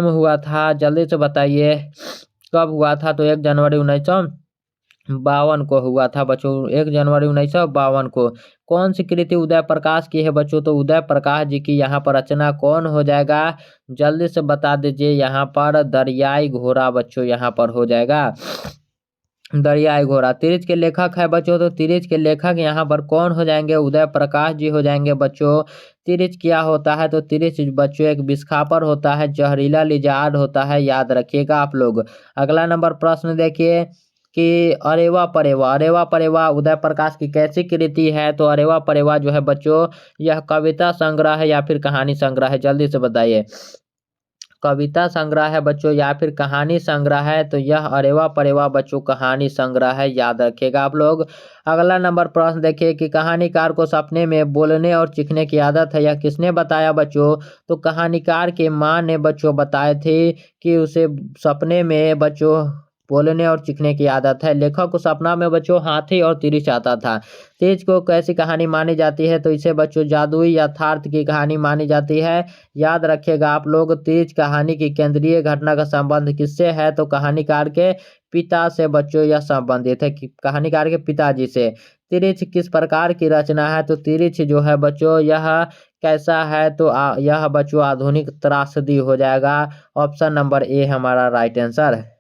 हुआ था, जल्दी से बताइए कब हुआ था, तो 1 जनवरी 1952 को हुआ था बच्चों, 1 जनवरी 1952 को। कौन सी कृति उदय प्रकाश की है बच्चों, तो उदय प्रकाश जी की यहाँ पर रचना कौन हो जाएगा, जल्दी से बता दीजिए। यहाँ पर दरियाई घोड़ा बच्चों यहाँ पर हो जाएगा, दरियाई घोड़ा। तिरछ के लेखक है बच्चों, तो तिरछ के लेखक यहाँ पर कौन हो जाएंगे, उदय प्रकाश जी हो जाएंगे बच्चों। तिरछ क्या होता है, तो तिरछ बच्चों एक विषखापर होता है, जहरीला लिजार्ड होता है, याद रखिएगा आप लोग। अगला नंबर प्रश्न देखिए कि अरेवा परेवा उदय प्रकाश की कैसी कृति है, तो अरेवा परेवा जो है बच्चों यह कविता संग्रह है या फिर कहानी संग्रह है, जल्दी से बताइए। कविता संग्रह है बच्चों या फिर कहानी संग्रह है, तो यह अरेवा परेवा बच्चों कहानी संग्रह है, याद रखिएगा आप लोग। अगला नंबर प्रश्न देखिए कि कहानीकार को सपने में बोलने और चीखने की आदत है, यह किसने बताया बच्चों, तो कहानीकार के माँ ने बच्चों बताए थे कि उसे सपने में बच्चों बोलने और सीखने की आदत है। लेखक को सपना में बच्चों हाथी और तीर चाहता था। तीज को कैसी कहानी मानी जाती है, तो इसे बच्चों जादुई यथार्थ की कहानी मानी जाती है। याद रखिएगा आप लोग, तीज कहानी की केंद्रीय घटना का संबंध किससे है, तो कहानीकार के पिता से बच्चों यह संबंधित है, कहानीकार के पिताजी से। तिरिछ किस प्रकार की रचना है, तो तिरिछ जो है बच्चों यह कैसा है, तो यह बच्चों आधुनिक त्रासदी हो जाएगा। ऑप्शन नंबर ए हमारा राइट आंसर है।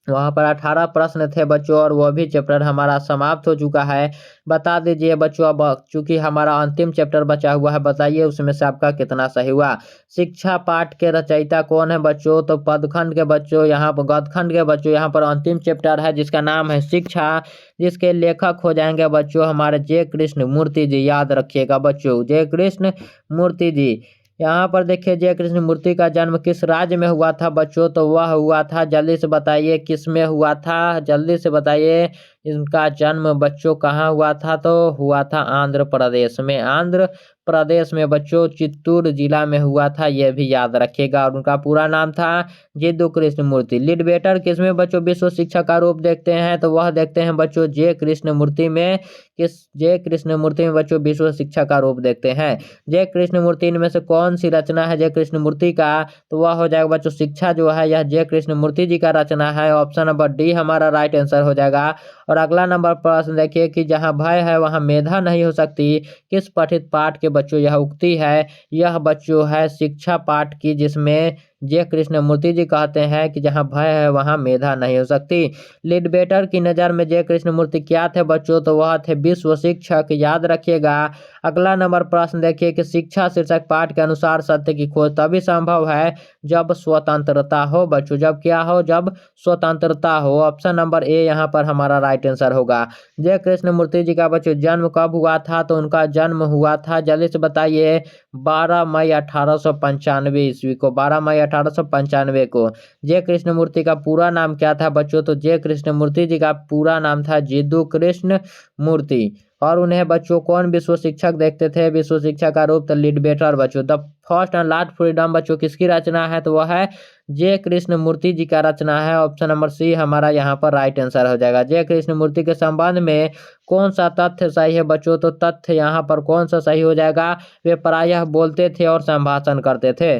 वहाँ पर 18 प्रश्न थे बच्चों और वह भी चैप्टर हमारा समाप्त हो चुका है। बता दीजिए बच्चों, अब चूंकि हमारा अंतिम चैप्टर बचा हुआ है, बताइए उसमें से आपका कितना सही हुआ। शिक्षा पाठ के रचयिता कौन है बच्चों, तो पदखंड के बच्चों यहाँ पर, गदखंड के बच्चों यहाँ पर अंतिम चैप्टर है जिसका नाम है शिक्षा, जिसके लेखक हो जाएंगे बच्चों हमारे जय कृष्ण मूर्ति जी। याद रखिएगा बच्चों, जय कृष्ण मूर्ति जी। यहाँ पर देखिए जय कृष्ण मूर्ति का जन्म किस राज्य में हुआ था बच्चों, तो वह हुआ था, जल्दी से बताइए किस में हुआ था, जल्दी से बताइए। इनका जन्म बच्चों कहाँ हुआ था, तो हुआ था आंध्र प्रदेश में। आंध्र प्रदेश में बच्चों चित्तूर जिला में हुआ था, यह भी याद रखिएगा। और उनका पूरा नाम था जिद्दू कृष्ण मूर्ति। लिडबेटर किसमें बच्चों विश्व शिक्षा का रूप देखते हैं, तो वह देखते हैं बच्चों जय कृष्ण मूर्ति में। किस जय कृष्ण मूर्ति में बच्चों विश्व शिक्षा का रूप देखते हैं। जय कृष्ण मूर्ति इनमें से कौन सी रचना है जय कृष्ण मूर्ति का, तो वह हो जाएगा बच्चों शिक्षा जो है यह जय कृष्ण मूर्ति जी का रचना है। ऑप्शन नंबर डी हमारा राइट आंसर हो जाएगा। और अगला नंबर प्रश्न देखिए कि जहाँ भय है वहाँ मेधा नहीं हो सकती, किस पठित पाठ के बच्चों यह उक्ति है। यह बच्चों है शिक्षा पाठ की, जिसमें जय कृष्ण मूर्ति जी कहते हैं कि जहाँ भय है वहाँ मेधा नहीं हो सकती। लिडबेटर की नज़र में जय कृष्ण मूर्ति क्या थे बच्चों, तो वह थे विश्व शिक्षक। याद रखिएगा। अगला नंबर प्रश्न देखिए कि शिक्षा शीर्षक पाठ के अनुसार सत्य की खोज तभी संभव है जब स्वतंत्रता हो बच्चों। जब क्या हो, जब स्वतंत्रता हो। ऑप्शन नंबर ए यहाँ पर हमारा राइट आंसर होगा। जय कृष्ण मूर्ति जी का बच्चों जन्म कब हुआ था, तो उनका जन्म हुआ था, जल्दी से बताइए, 12 मई 1895 ईस्वी को। 12 मई 1895 को। जय कृष्ण मूर्ति का पूरा नाम क्या था बच्चों, तो जय कृष्ण मूर्ति जी का पूरा नाम था जिद्दू कृष्ण मूर्ति। और उन्हें बच्चों कौन विश्व शिक्षक देखते थे, विश्व शिक्षा का रूप, तो लिडबेटर बच्चों। The first and last freedom बच्चों किसकी रचना है, तो वह है जय कृष्ण मूर्ति जी का रचना है। ऑप्शन नंबर सी हमारा यहाँ पर राइट आंसर हो जाएगा। जय कृष्ण मूर्ति के संबंध में कौन सा तथ्य सही है बच्चों, तो तथ्य यहाँ पर कौन सा सही हो जाएगा, वे प्रायः बोलते थे और संभाषण करते थे।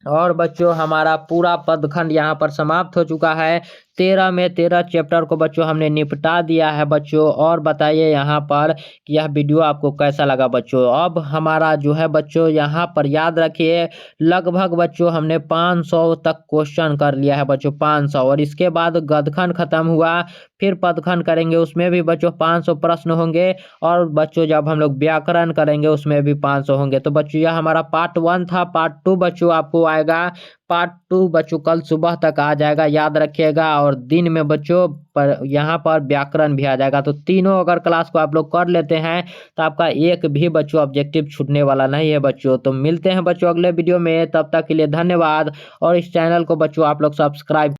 और बच्चों हमारा पूरा पदखंड यहाँ पर समाप्त हो चुका है। 13 में 13 चैप्टर को बच्चों हमने निपटा दिया है बच्चों। और बताइए यहाँ पर कि यह वीडियो आपको कैसा लगा बच्चों। अब हमारा जो है बच्चों यहाँ पर याद रखिए, लगभग बच्चों हमने 500 तक क्वेश्चन कर लिया है बच्चों, 500। और इसके बाद गदखंड खत्म हुआ, फिर पदखंड करेंगे, उसमें भी बच्चों 500 प्रश्न होंगे। और बच्चों जब हम लोग व्याकरण करेंगे उसमें भी 500 होंगे। तो बच्चों यह हमारा पार्ट 1 था। पार्ट 2 बच्चों आपको आएगा, पार्ट 2 बच्चों कल सुबह तक आ जाएगा, याद रखिएगा। और दिन में बच्चों पर यहाँ पर व्याकरण भी आ जाएगा। तो तीनों अगर क्लास को आप लोग कर लेते हैं तो आपका एक भी बच्चों ऑब्जेक्टिव छूटने वाला नहीं है बच्चों। तो मिलते हैं बच्चों अगले वीडियो में, तब तक के लिए धन्यवाद। और इस चैनल को बच्चों आप लोग सब्सक्राइब